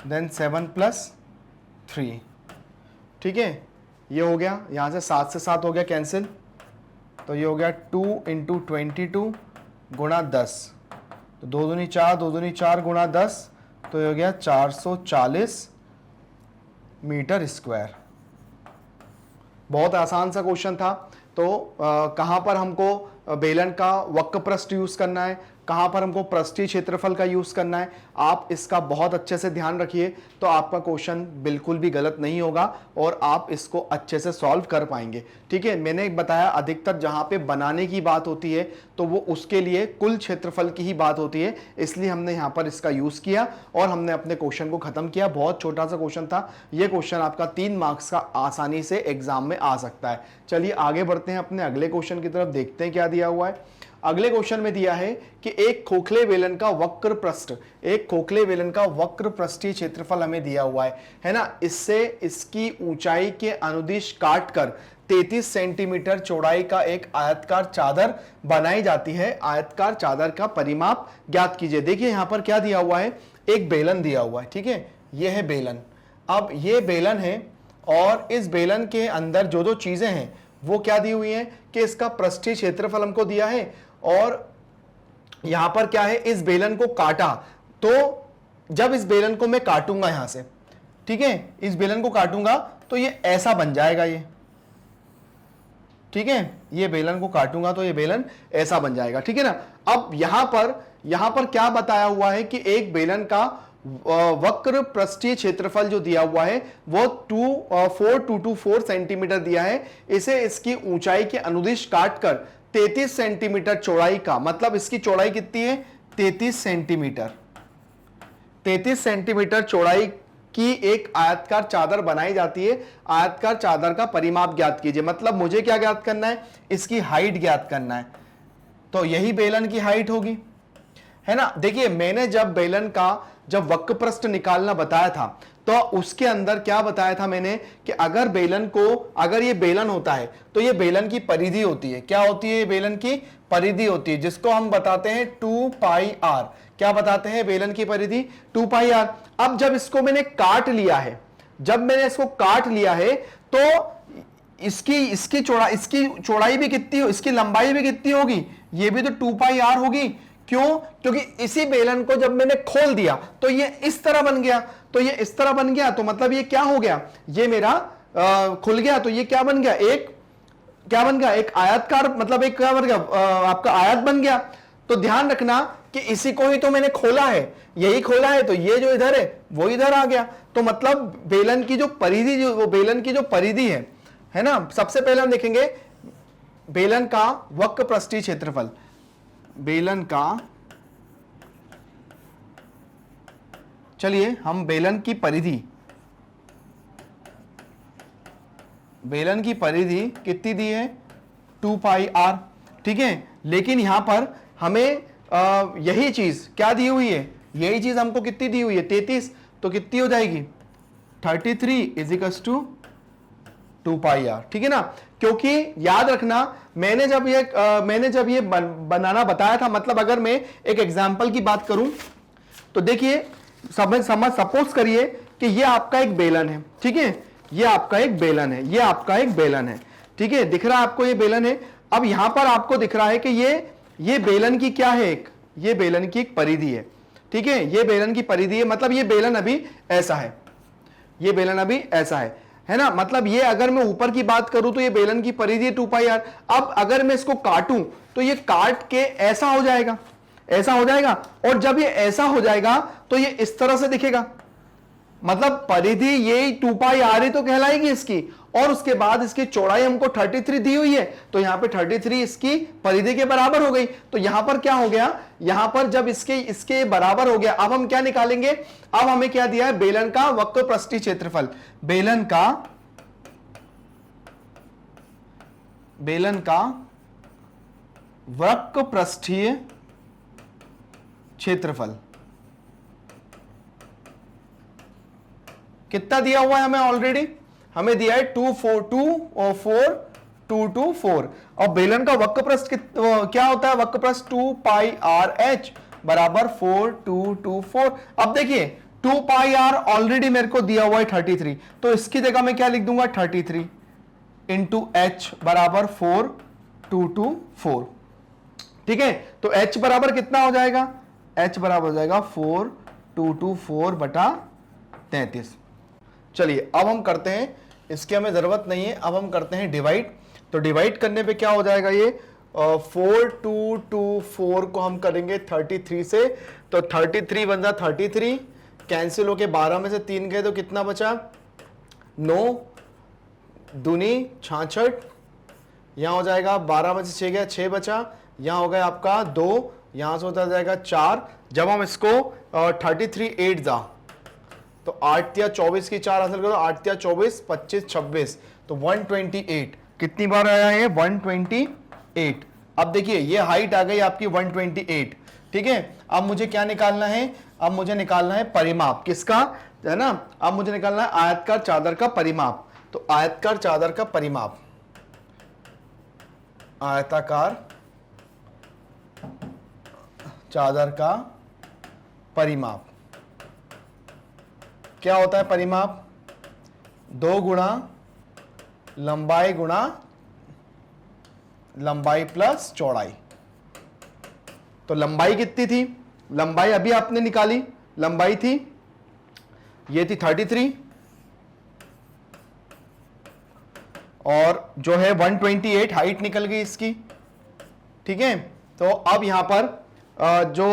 देन 7 + 3। ठीक है, ये हो गया। यहां से 7 से 7 हो गया कैंसिल, तो ये हो गया 2 × 22 गुणा 10, तो 2 दूनी 4, 2 दूनी 4 गुणा 10, तो ये हो गया 440 मीटर स्क्वायर। बहुत आसान सा क्वेश्चन था। तो कहां पर हमको बेलन का वक्र पृष्ठ यूज करना है, कहां पर हमको पृष्ठीय क्षेत्रफल का यूज करना है, आप इसका बहुत अच्छे से ध्यान रखिए तो आपका क्वेश्चन बिल्कुल भी गलत नहीं होगा और आप इसको अच्छे से सॉल्व कर पाएंगे। ठीक है, मैंने बताया अधिकतर जहां पे बनाने की बात होती है तो वो उसके लिए कुल क्षेत्रफल की ही बात होती है, इसलिए हमने यहां पर इसका यूज किया और हमने अपने क्वेश्चन को खत्म किया। बहुत छोटा सा क्वेश्चन था। यह क्वेश्चन आपका 3 मार्क्स का आसानी से एग्जाम में आ सकता है। चलिए आगे बढ़ते हैं अपने अगले क्वेश्चन की तरफ, देखते हैं क्या दिया हुआ है। अगले क्वेश्चन में दिया है कि एक खोखले बेलन का वक्र पृष्ठ, एक खोखले बेलन का वक्र पृष्ठीय क्षेत्रफल हमें दिया हुआ है ना। इससे इसकी ऊंचाई के अनुदिश काटकर 33 सेंटीमीटर चौड़ाई का एक आयतकार चादर बनाई जाती है। आयतकार चादर का परिमाप ज्ञात कीजिए। देखिए यहां पर क्या दिया हुआ है? एक बेलन दिया हुआ है। ठीक है, यह है बेलन। अब ये बेलन है और इस बेलन के अंदर जो जो चीजें हैं वो क्या दी हुई है कि इसका पृष्ठीय क्षेत्रफल हमको दिया है और यहां पर क्या है? इस बेलन को काटा, तो जब इस बेलन को मैं काटूंगा यहां से, ठीक है, इस बेलन को काटूंगा तो ये ऐसा बन जाएगा ये। ठीक है, ये बेलन को काटूंगा तो ये बेलन ऐसा बन जाएगा। ठीक है ना। अब यहां पर क्या बताया हुआ है कि एक बेलन का वक्र पृष्ठीय क्षेत्रफल जो दिया हुआ है वो 4224 सेंटीमीटर दिया है। इसे इसकी ऊंचाई के अनुदिश काटकर 33 सेंटीमीटर चौड़ाई का, मतलब इसकी चौड़ाई कितनी है 33 सेंटीमीटर, 33 सेंटीमीटर चौड़ाई की एक आयताकार चादर बनाई जाती है। आयताकार चादर का परिमाप ज्ञात कीजिए, मतलब मुझे क्या ज्ञात करना है, इसकी हाइट ज्ञात करना है। तो यही बेलन की हाइट होगी, है ना। देखिए मैंने जब बेलन का जब वक्र पृष्ठ निकालना बताया था तो उसके अंदर क्या बताया था मैंने कि अगर बेलन को, अगर ये बेलन होता है तो ये बेलन की परिधि होती है। क्या होती है, ये बेलन की परिधि होती है, जिसको हम बताते हैं 2 पाई आर। क्या बताते हैं, बेलन की परिधि 2 पाई आर। अब जब इसको मैंने काट लिया है, जब मैंने इसको काट लिया है तो इसकी चौड़ाई भी कितनी हो, इसकी लंबाई भी कितनी होगी, ये भी तो 2 पाई आर होगी। क्यों, क्योंकि इसी बेलन को जब मैंने खोल दिया तो ये इस तरह बन गया, तो ये इस तरह बन गया, तो मतलब ये क्या हो गया, ये मेरा खुल गया, तो ये क्या बन गया, क्या बन गया, एक आयतकार, मतलब एक क्या बन गया, आपका आयत बन गया। तो ध्यान रखना कि इसी को ही तो मैंने खोला है, यही खोला है, तो ये जो इधर है वो इधर आ गया। तो मतलब बेलन की जो परिधि, जो वो बेलन की जो परिधि है ना। सबसे पहले हम देखेंगे बेलन का वक्र पृष्ठीय क्षेत्रफल, बेलन का, चलिए हम बेलन की परिधि, बेलन की परिधि कितनी दी है 2 पाई आर, ठीक है। लेकिन यहां पर हमें यही चीज क्या दी हुई है, यही चीज हमको कितनी दी हुई है 33, तो कितनी हो जाएगी 33 इजिकल्स टू 2 पाई आर, ठीक है ना। क्योंकि याद रखना मैंने जब ये बनाना बताया था, मतलब अगर मैं एक एग्जांपल की बात करूं तो देखिए सपोज करिए कि ये आपका एक बेलन है, ठीक है, ये आपका एक बेलन है, ये आपका एक बेलन है, ठीक है, दिख रहा है आपको ये बेलन है। अब यहां पर आपको दिख रहा है कि ये बेलन की क्या है, ये बेलन की एक परिधि है, ठीक है, ये बेलन की परिधि है, मतलब ये बेलन अभी ऐसा है, ये बेलन अभी ऐसा है ना। मतलब ये अगर मैं ऊपर की बात करूं तो ये बेलन की परिधि 2 पाई आर। अब अगर मैं इसको काटूं तो ये काट के ऐसा हो जाएगा, ऐसा हो जाएगा, और जब ये ऐसा हो जाएगा तो ये इस तरह से दिखेगा, मतलब परिधि ये 2 पाई आर ही तो कहलाएगी इसकी। और उसके बाद इसकी चौड़ाई हमको 33 दी हुई है, तो यहां पे 33 इसकी परिधि के बराबर हो गई। तो यहां पर क्या हो गया, यहां पर जब इसके बराबर हो गया, अब हम क्या निकालेंगे, अब हमें क्या दिया है, बेलन का वक्र पृष्ठीय क्षेत्रफल, बेलन का वक्र पृष्ठीय क्षेत्रफल कितना दिया हुआ है हमें, ऑलरेडी हमें दिया है 2424224। और बेलन का वक्र पृष्ठ क्या होता है, वक्र पृष्ठ 2 पाई आर एच बराबर 4224। अब देखिए 2 पाई आर ऑलरेडी मेरे को दिया हुआ है 33, तो इसकी जगह मैं क्या लिख दूंगा 33 इंटू एच बराबर 4224, ठीक है। तो एच बराबर कितना हो जाएगा, एच बराबर हो जाएगा 4224 बटा 33। चलिए अब हम करते हैं, इसकी हमें जरूरत नहीं है, अब हम करते हैं डिवाइड। तो डिवाइड करने पे क्या हो जाएगा, ये 4224 को हम करेंगे 33 से, तो 33 बन जा 33, कैंसिल होके 12 में से 3 गए तो कितना बचा 9 दूनी 66, यहां हो जाएगा 12 में से 6 गया 6 बचा, यहां हो गया आपका 2, यहां से होता जाएगा 4। जब हम इसको 33 8 जा तो 8 या 24 की 4 हासिल करो, 8 या 24 25 26, तो 128 कितनी बार आया है 128। अब देखिए ये हाइट आ गई आपकी 128, ठीक है। अब मुझे क्या निकालना है, अब मुझे निकालना है परिमाप किसका, है ना। अब मुझे निकालना है आयताकार चादर का परिमाप। तो आयताकार चादर का परिमाप, आयताकार चादर का परिमाप क्या होता है, परिमाप 2 गुणा लंबाई प्लस चौड़ाई। तो लंबाई कितनी थी, लंबाई अभी आपने निकाली, लंबाई थी ये थी 33 और जो है 128 हाइट निकल गई इसकी, ठीक है। तो अब यहां पर जो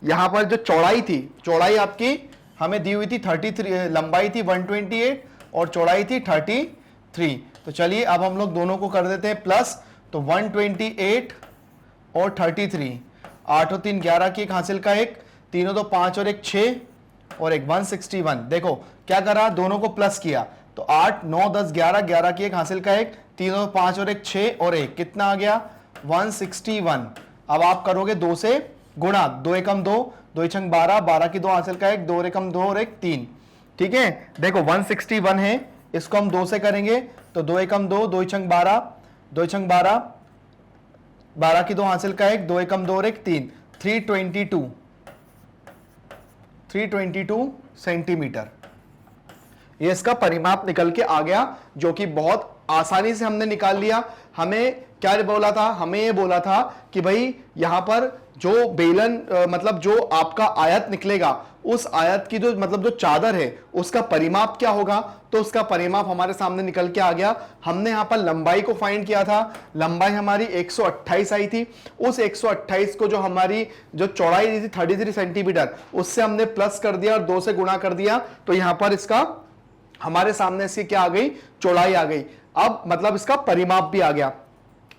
यहां पर जो चौड़ाई थी, चौड़ाई आपकी हमें दी हुई थी 33, लंबाई थी 128 और चौड़ाई थी 33। तो चलिए अब हम लोग दोनों को कर देते हैं प्लस, तो 128 और 33, 8 और 3 11 की एक हासिल का एक, तीनों तो 5 और एक 6 और एक 161। देखो क्या करा, दोनों को प्लस किया तो 8 9 10 11, 11 की एक हासिल का एक, तीनों 5 और एक 6 और एक, कितना आ गया 161। अब आप करोगे 2 से गुणा, 2 एकम 2, 2 छंग 12, 12 की 2 हासिल का एक, 2 एकम 2 और एक 3। ठीक है, देखो 161 है, इसको हम 2 से करेंगे तो 2 एकम 2, 2 छंग 12, 2 छंग 12, 12 की 2 हासिल का एक, 2 एकम 2 और एक 3, 322 सेंटीमीटर। ये इसका परिमाप निकल के आ गया, जो कि बहुत आसानी से हमने निकाल लिया। हमें क्या बोला था, हमें ये बोला था कि भाई यहां पर जो बेलन मतलब जो आपका आयत निकलेगा, उस आयत की जो मतलब जो चादर है उसका परिमाप क्या होगा, तो उसका परिमाप हमारे सामने निकल के आ गया। हमने यहां पर लंबाई को फाइंड किया था, लंबाई हमारी 128 आई थी। उस 128 को जो हमारी जो चौड़ाई दी थी 33 सेंटीमीटर, उससे हमने प्लस कर दिया और 2 से गुणा कर दिया, तो यहां पर इसका हमारे सामने इसकी क्या आ गई, चौड़ाई आ गई। अब मतलब इसका परिमाप भी आ गया।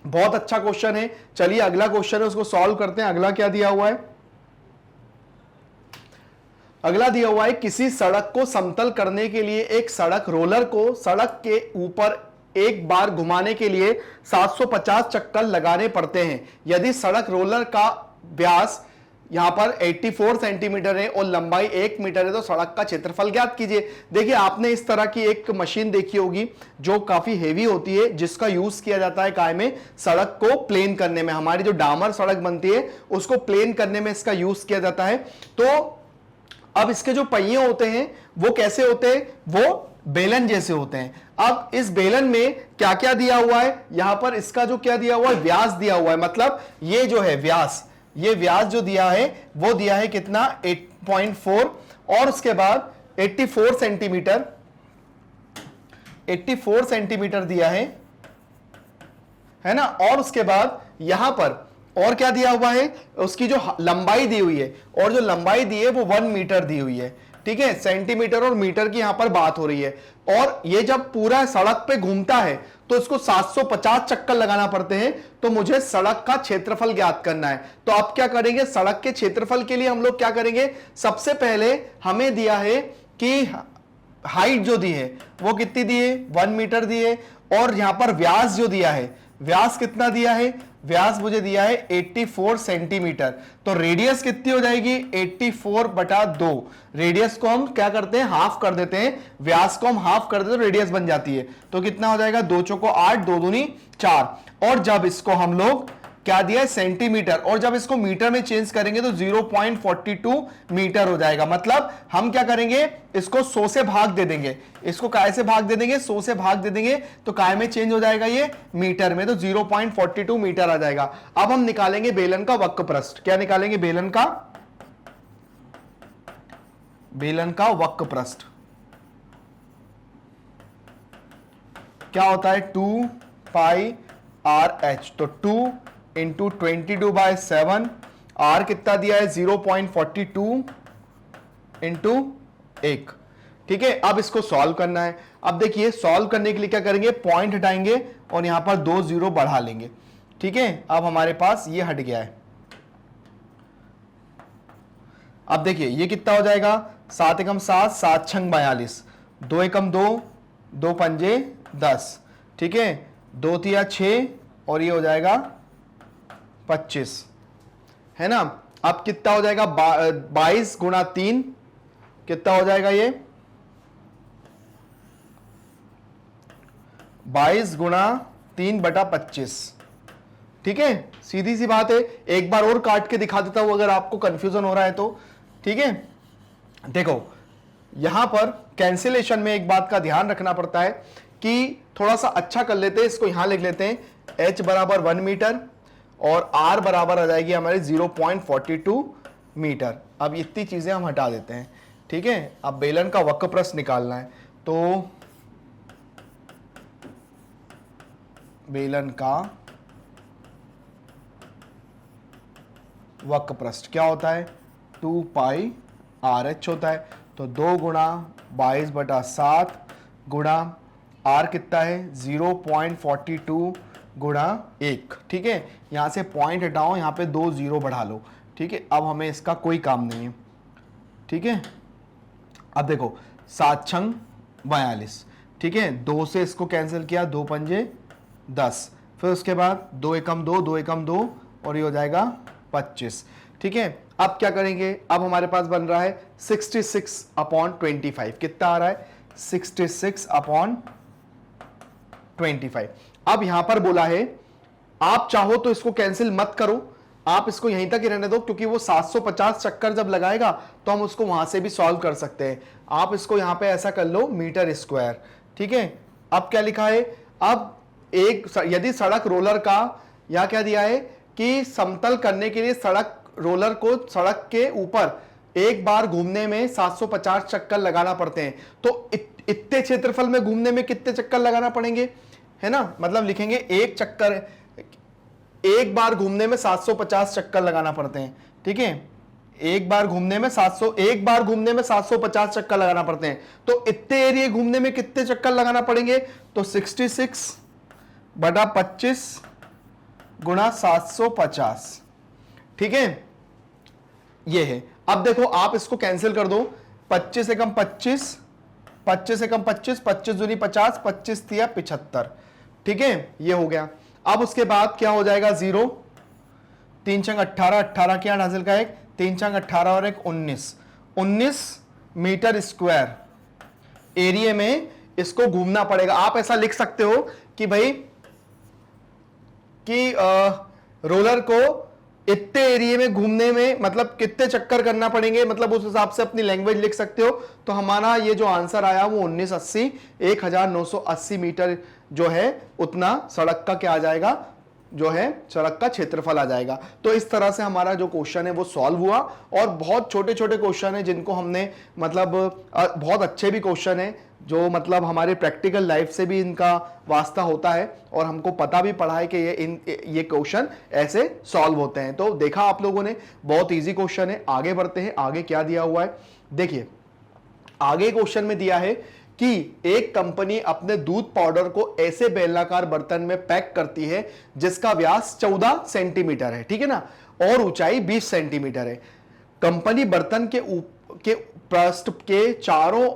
बहुत अच्छा क्वेश्चन है। चलिए अगला क्वेश्चन है उसको सॉल्व करते हैं। अगला क्या दिया हुआ है, अगला दिया हुआ है किसी सड़क को समतल करने के लिए एक सड़क रोलर को सड़क के ऊपर एक बार घुमाने के लिए 750 चक्कर लगाने पड़ते हैं। यदि सड़क रोलर का व्यास यहां पर 84 सेंटीमीटर है और लंबाई 1 मीटर है, तो सड़क का क्षेत्रफल ज्ञात कीजिए। देखिए आपने इस तरह की एक मशीन देखी होगी जो काफी हेवी होती है, जिसका यूज किया जाता है काय में, सड़क को प्लेन करने में। हमारी जो डामर सड़क बनती है उसको प्लेन करने में इसका यूज किया जाता है। तो अब इसके जो पहिए होते हैं वो कैसे होते हैं, वो बेलन जैसे होते हैं। अब इस बेलन में क्या क्या दिया हुआ है, यहां पर इसका जो क्या दिया हुआ है, व्यास दिया हुआ है। मतलब ये जो है व्यास, ये व्यास जो दिया है वो दिया है कितना 8.4 और उसके बाद 84 सेंटीमीटर, 84 सेंटीमीटर दिया है ना। और उसके बाद यहां पर और क्या दिया हुआ है, उसकी जो लंबाई दी हुई है, और जो लंबाई दी है वो 1 मीटर दी हुई है। ठीक है, सेंटीमीटर और मीटर की यहां पर बात हो रही है। और ये जब पूरा सड़क पे घूमता है तो इसको 750 चक्कर लगाना पड़ते हैं। तो मुझे सड़क का क्षेत्रफल ज्ञात करना है। तो आप क्या करेंगे, सड़क के क्षेत्रफल के लिए हम लोग क्या करेंगे, सबसे पहले हमें दिया है कि हाइट जो दी है वो कितनी दी है, 1 मीटर दी है। और यहां पर व्यास जो दिया है, व्यास कितना दिया है, व्यास मुझे दिया है 84 सेंटीमीटर। तो रेडियस कितनी हो जाएगी, 84/2। रेडियस को हम क्या करते हैं, हाफ कर देते हैं, व्यास को हम हाफ कर देते हैं तो रेडियस बन जाती है। तो कितना हो जाएगा, 2 चौको 8, 2 दूनी 4। और जब इसको हम लोग क्या दिया है, सेंटीमीटर, और जब इसको मीटर में चेंज करेंगे तो 0.42 मीटर हो जाएगा। मतलब हम क्या करेंगे, इसको 100 से भाग दे देंगे, इसको काय से भाग दे देंगे, 100 से भाग दे देंगे, तो काय में चेंज हो जाएगा ये मीटर में, तो 0.42 मीटर आ जाएगा। अब हम निकालेंगे बेलन का वक्रपृष्ठ। क्या निकालेंगे, बेलन का वक्रपृष्ठ क्या होता है, 2 पाई आर एच। तो 2 इंटू 22/7, आर कितना दिया है 0.42 इंटू 1। ठीक है, अब इसको सॉल्व करना है। अब देखिए सॉल्व करने के लिए क्या करेंगे, पॉइंट हटाएंगे और यहां पर 2 0 बढ़ा लेंगे। ठीक है, अब हमारे पास ये हट गया है। अब देखिए ये कितना हो जाएगा, 7 एकम 7, 7 छंग 42, 2 एकम 2, 2 पंजे 10। ठीक है, 2 तिया 6 और ये हो जाएगा 25, है ना। अब कितना हो जाएगा, 22 गुणा 3 कितना हो जाएगा, ये 22 गुणा 3/25। ठीक है, सीधी सी बात है। एक बार और काट के दिखा देता हूं अगर आपको कंफ्यूजन हो रहा है तो। ठीक है, देखो यहां पर कैंसिलेशन में एक बात का ध्यान रखना पड़ता है कि थोड़ा सा अच्छा कर लेते हैं, इसको यहां लिख लेते हैं, h बराबर 1 मीटर और r बराबर आ जाएगी हमारी 0.42 मीटर। अब इतनी चीजें हम हटा देते हैं। ठीक है, अब बेलन का वक्रपृष्ठ निकालना है। तो बेलन का वक्रपृष्ठ क्या होता है, 2 पाई आर एच होता है। तो 2 गुणा 22/7 गुणा आर कितना है 0.42 गुणा 1। ठीक है, यहां से पॉइंट हटाओ, यहां पे 2 0 बढ़ा लो। ठीक है, अब हमें इसका कोई काम नहीं है। ठीक है, अब देखो 7 छंग 42। ठीक है, 2 से इसको कैंसिल किया, 2 पंजे 10, फिर उसके बाद 2 एकम 2, 2 एकम 2 और ये हो जाएगा 25। ठीक है, अब क्या करेंगे, अब हमारे पास बन रहा है 66/25। कितना आ रहा है 66/25। अब यहां पर बोला है आप चाहो तो इसको कैंसिल मत करो, आप इसको यहीं तक ही रहने दो, क्योंकि वो 750 चक्कर जब लगाएगा तो हम उसको वहां से भी सॉल्व कर सकते हैं। आप इसको यहां पे ऐसा कर लो मीटर स्क्वायर। ठीक है, अब क्या लिखा है, अब यदि सड़क रोलर का या क्या दिया है कि समतल करने के लिए सड़क रोलर को सड़क के ऊपर एक बार घूमने में 750 चक्कर लगाना पड़ते हैं, तो इतने क्षेत्रफल में घूमने में कितने चक्कर लगाना पड़ेंगे, है ना। मतलब लिखेंगे एक बार घूमने में 750 चक्कर लगाना पड़ते हैं। ठीक है, एक बार घूमने में 750 चक्कर लगाना पड़ते हैं, तो इतने एरिया घूमने में कितने चक्कर लगाना पड़ेंगे, तो 66/25 गुणा 750। ठीक है, ये है। अब देखो आप इसको कैंसिल कर दो, 25 एकम 25, 25 एकम 25, 25 दूनी 50, 25 तिया 75। ठीक है, ये हो गया। अब उसके बाद क्या हो जाएगा 0, 3 छंग 18, 18 क्या हासिल का 1, 3 छंग 18 और 1 19, 19 मीटर स्क्वायर एरिया में इसको घूमना पड़ेगा। आप ऐसा लिख सकते हो कि भाई कि रोलर को इतने एरिया में घूमने में मतलब कितने चक्कर करना पड़ेंगे, मतलब उस हिसाब से अपनी लैंग्वेज लिख सकते हो। तो हमारा ये जो आंसर आया वो 1980 1980 मीटर जो है उतना सड़क का क्या आ जाएगा, जो है सड़क का क्षेत्रफल आ जाएगा। तो इस तरह से हमारा जो क्वेश्चन है वो सॉल्व हुआ। और बहुत छोटे छोटे क्वेश्चन है जिनको हमने मतलब बहुत अच्छे भी क्वेश्चन है जो मतलब हमारे प्रैक्टिकल लाइफ से भी इनका वास्ता होता है और हमको पता भी पड़ा है कि ये क्वेश्चन ऐसे सॉल्व होते हैं। तो देखा आप लोगों ने, बहुत इजी क्वेश्चन है। आगे बढ़ते हैं, आगे क्या दिया हुआ है देखिए। आगे क्वेश्चन में दिया है कि एक कंपनी अपने दूध पाउडर को ऐसे बेलनाकार बर्तन में पैक करती है जिसका व्यास 14 सेंटीमीटर है, ठीक है ना, और ऊंचाई 20 सेंटीमीटर है। कंपनी बर्तन के पृष्ठ के चारों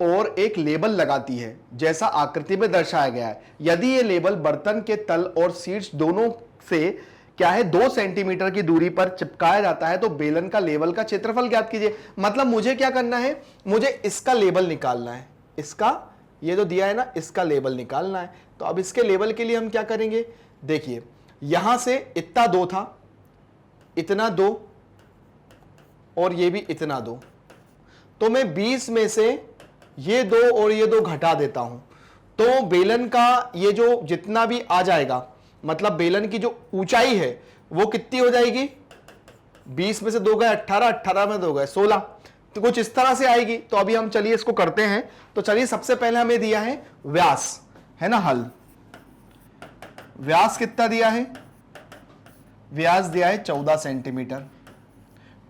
ओर एक लेबल लगाती है जैसा आकृति में दर्शाया गया है। यदि यह लेबल बर्तन के तल और शीर्ष दोनों से क्या है 2 सेंटीमीटर की दूरी पर चिपकाया जाता है तो बेलन का लेवल का क्षेत्रफल ज्ञात कीजिए। मतलब मुझे क्या करना है, मुझे इसका लेवल निकालना है, इसका ये जो दिया है ना इसका लेवल निकालना है। तो अब इसके लेवल के लिए हम क्या करेंगे, देखिए यहां से इतना 2 था, इतना 2 और ये भी इतना 2, तो मैं 20 में से ये 2 और ये 2 घटा देता हूं तो बेलन का ये जो जितना भी आ जाएगा, मतलब बेलन की जो ऊंचाई है वो कितनी हो जाएगी, 20 में से 2 गए 18, 18 में 2 गए 16, तो कुछ इस तरह से आएगी। तो अभी हम चलिए इसको करते हैं। तो चलिए सबसे पहले हमें दिया है व्यास, है ना, हल व्यास कितना दिया है, व्यास दिया है 14 सेंटीमीटर,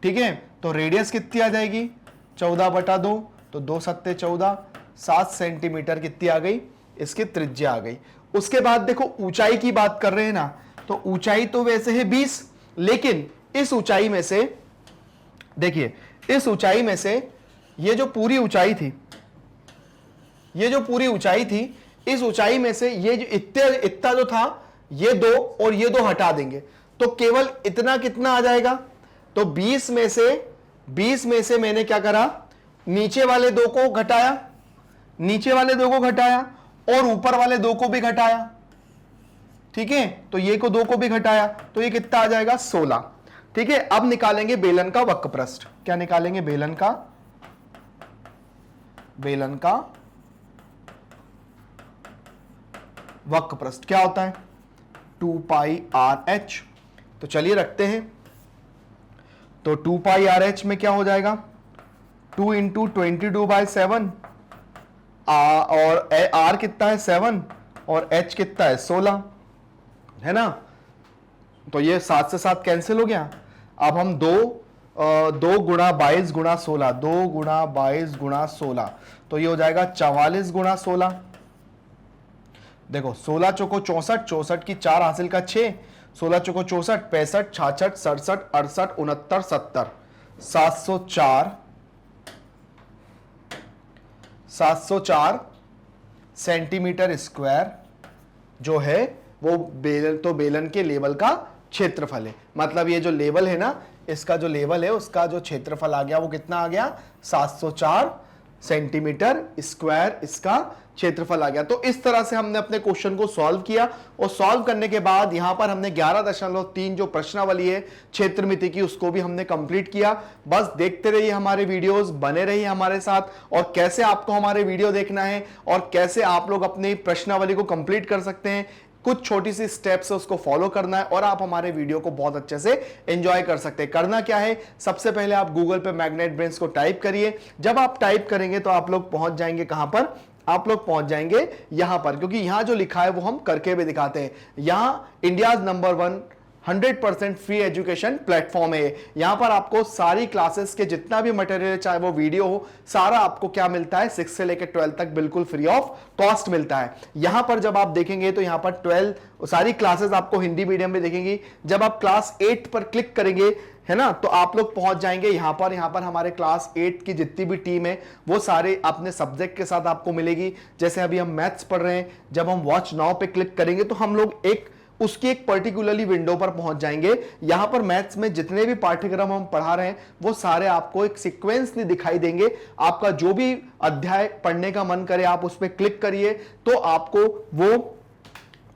ठीक है। तो रेडियस कितनी आ जाएगी 14/2, तो 2 सत्ते 14, 7 सेंटीमीटर कितनी आ गई, इसकी त्रिज्या आ गई। उसके बाद देखो ऊंचाई की बात कर रहे हैं ना, तो ऊंचाई तो वैसे है 20, लेकिन इस ऊंचाई में से देखिए, इस ऊंचाई में से ये जो पूरी ऊंचाई थी, ये जो पूरी ऊंचाई थी, इस ऊंचाई में से ये जो इतना जो था ये 2 और ये 2 हटा देंगे तो केवल इतना कितना आ जाएगा। तो 20 में से मैंने क्या करा, नीचे वाले 2 को घटाया, नीचे वाले 2 को घटाया और ऊपर वाले 2 को भी घटाया, ठीक है। तो ये को 2 को भी घटाया तो ये कितना आ जाएगा 16, ठीक है। अब निकालेंगे बेलन का वक्रपृष्ठ। क्या निकालेंगे, बेलन का वक्रपृष्ठ क्या होता है 2 पाई आर एच। तो चलिए रखते हैं। तो 2 पाई आर एच में क्या हो जाएगा 2 इंटू 22/7 और आर कितना है 7 और एच कितना है 16, है ना। तो ये 7 से 7 कैंसिल हो गया। अब हम 2 2 गुणा 22 गुणा 16, 2 गुणा 22 गुणा 16, तो ये हो जाएगा 44 गुणा 16। देखो 16 चौको 64, 64 की 4 हासिल का 6, 16 चौको 64, 65, 66, 67, 68, 69, 70, 704 सेंटीमीटर स्क्वायर जो है वो बेलन के लेवल का क्षेत्रफल है। मतलब ये जो लेवल है ना, इसका जो लेवल है उसका जो क्षेत्रफल आ गया वो कितना आ गया, 704 सेंटीमीटर स्क्वायर इसका क्षेत्रफल आ गया। तो इस तरह से हमने अपने क्वेश्चन को सॉल्व किया और सॉल्व करने के बाद यहां पर हमने 11.3 जो प्रश्नावली है क्षेत्रमिति की उसको भी हमने कंप्लीट किया। बस देखते रहिए हमारे वीडियोस, बने रहिए हमारे साथ। और कैसे आपको हमारे वीडियो देखना है और कैसे आप लोग अपनी प्रश्नावली को कंप्लीट कर सकते हैं, कुछ छोटी सी स्टेप्स है उसको फॉलो करना है और आप हमारे वीडियो को बहुत अच्छे से एंजॉय कर सकते हैं। करना क्या है, सबसे पहले आप गूगल पे मैग्नेट ब्रेन्स को टाइप करिए। जब आप टाइप करेंगे तो आप लोग पहुंच जाएंगे कहां पर, आप लोग पहुंच जाएंगे यहां पर, क्योंकि यहां जो लिखा है वो हम करके भी दिखाते हैं। यहां India number 1 100% free education platform है। यहां पर आपको सारी क्लासेस के जितना भी मटेरियल, चाहे वो वीडियो हो, सारा आपको क्या मिलता है, 6 से लेकर 12 तक बिल्कुल फ्री ऑफ कॉस्ट मिलता है। यहां पर जब आप देखेंगे तो यहां पर 12 सारी क्लासेस आपको हिंदी मीडियम में देखेंगी। जब आप क्लास 8 पर क्लिक करेंगे, है ना, तो आप लोग पहुंच जाएंगे यहां पर हमारे क्लास 8 की जितनी भी टीम है वो सारे अपने सब्जेक्ट के साथ आपको मिलेगी। जैसे अभी हम मैथ्स पढ़ रहे हैं, जब हम वॉच नाउ पे क्लिक करेंगे तो हम लोग उसकी एक पर्टिकुलरली विंडो पर पहुंच जाएंगे। यहां पर मैथ्स में जितने भी पाठ्यक्रम हम पढ़ा रहे हैं वो सारे आपको एक सीक्वेंसली दिखाई देंगे। आपका जो भी अध्याय पढ़ने का मन करे आप उस पर क्लिक करिए तो आपको वो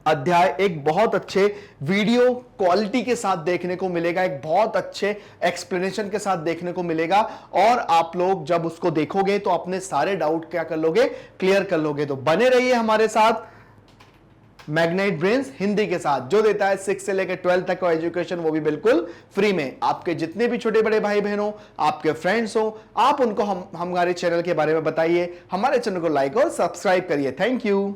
अध्याय एक बहुत अच्छे वीडियो क्वालिटी के साथ देखने को मिलेगा, एक बहुत अच्छे एक्सप्लेनेशन के साथ देखने को मिलेगा। और आप लोग जब उसको देखोगे तो अपने सारे डाउट क्या कर लोगे, क्लियर कर लोगे। तो बने रहिए हमारे साथ मैग्नेट ब्रेन्स हिंदी के साथ, जो देता है 6 से लेकर 12 तक का एजुकेशन, वो भी बिल्कुल फ्री में। आपके जितने भी छोटे बड़े भाई बहन हो, आपके फ्रेंड्स हो, आप उनको हमारे चैनल के बारे में बताइए। हमारे चैनल को लाइक और सब्सक्राइब करिए। Thank you.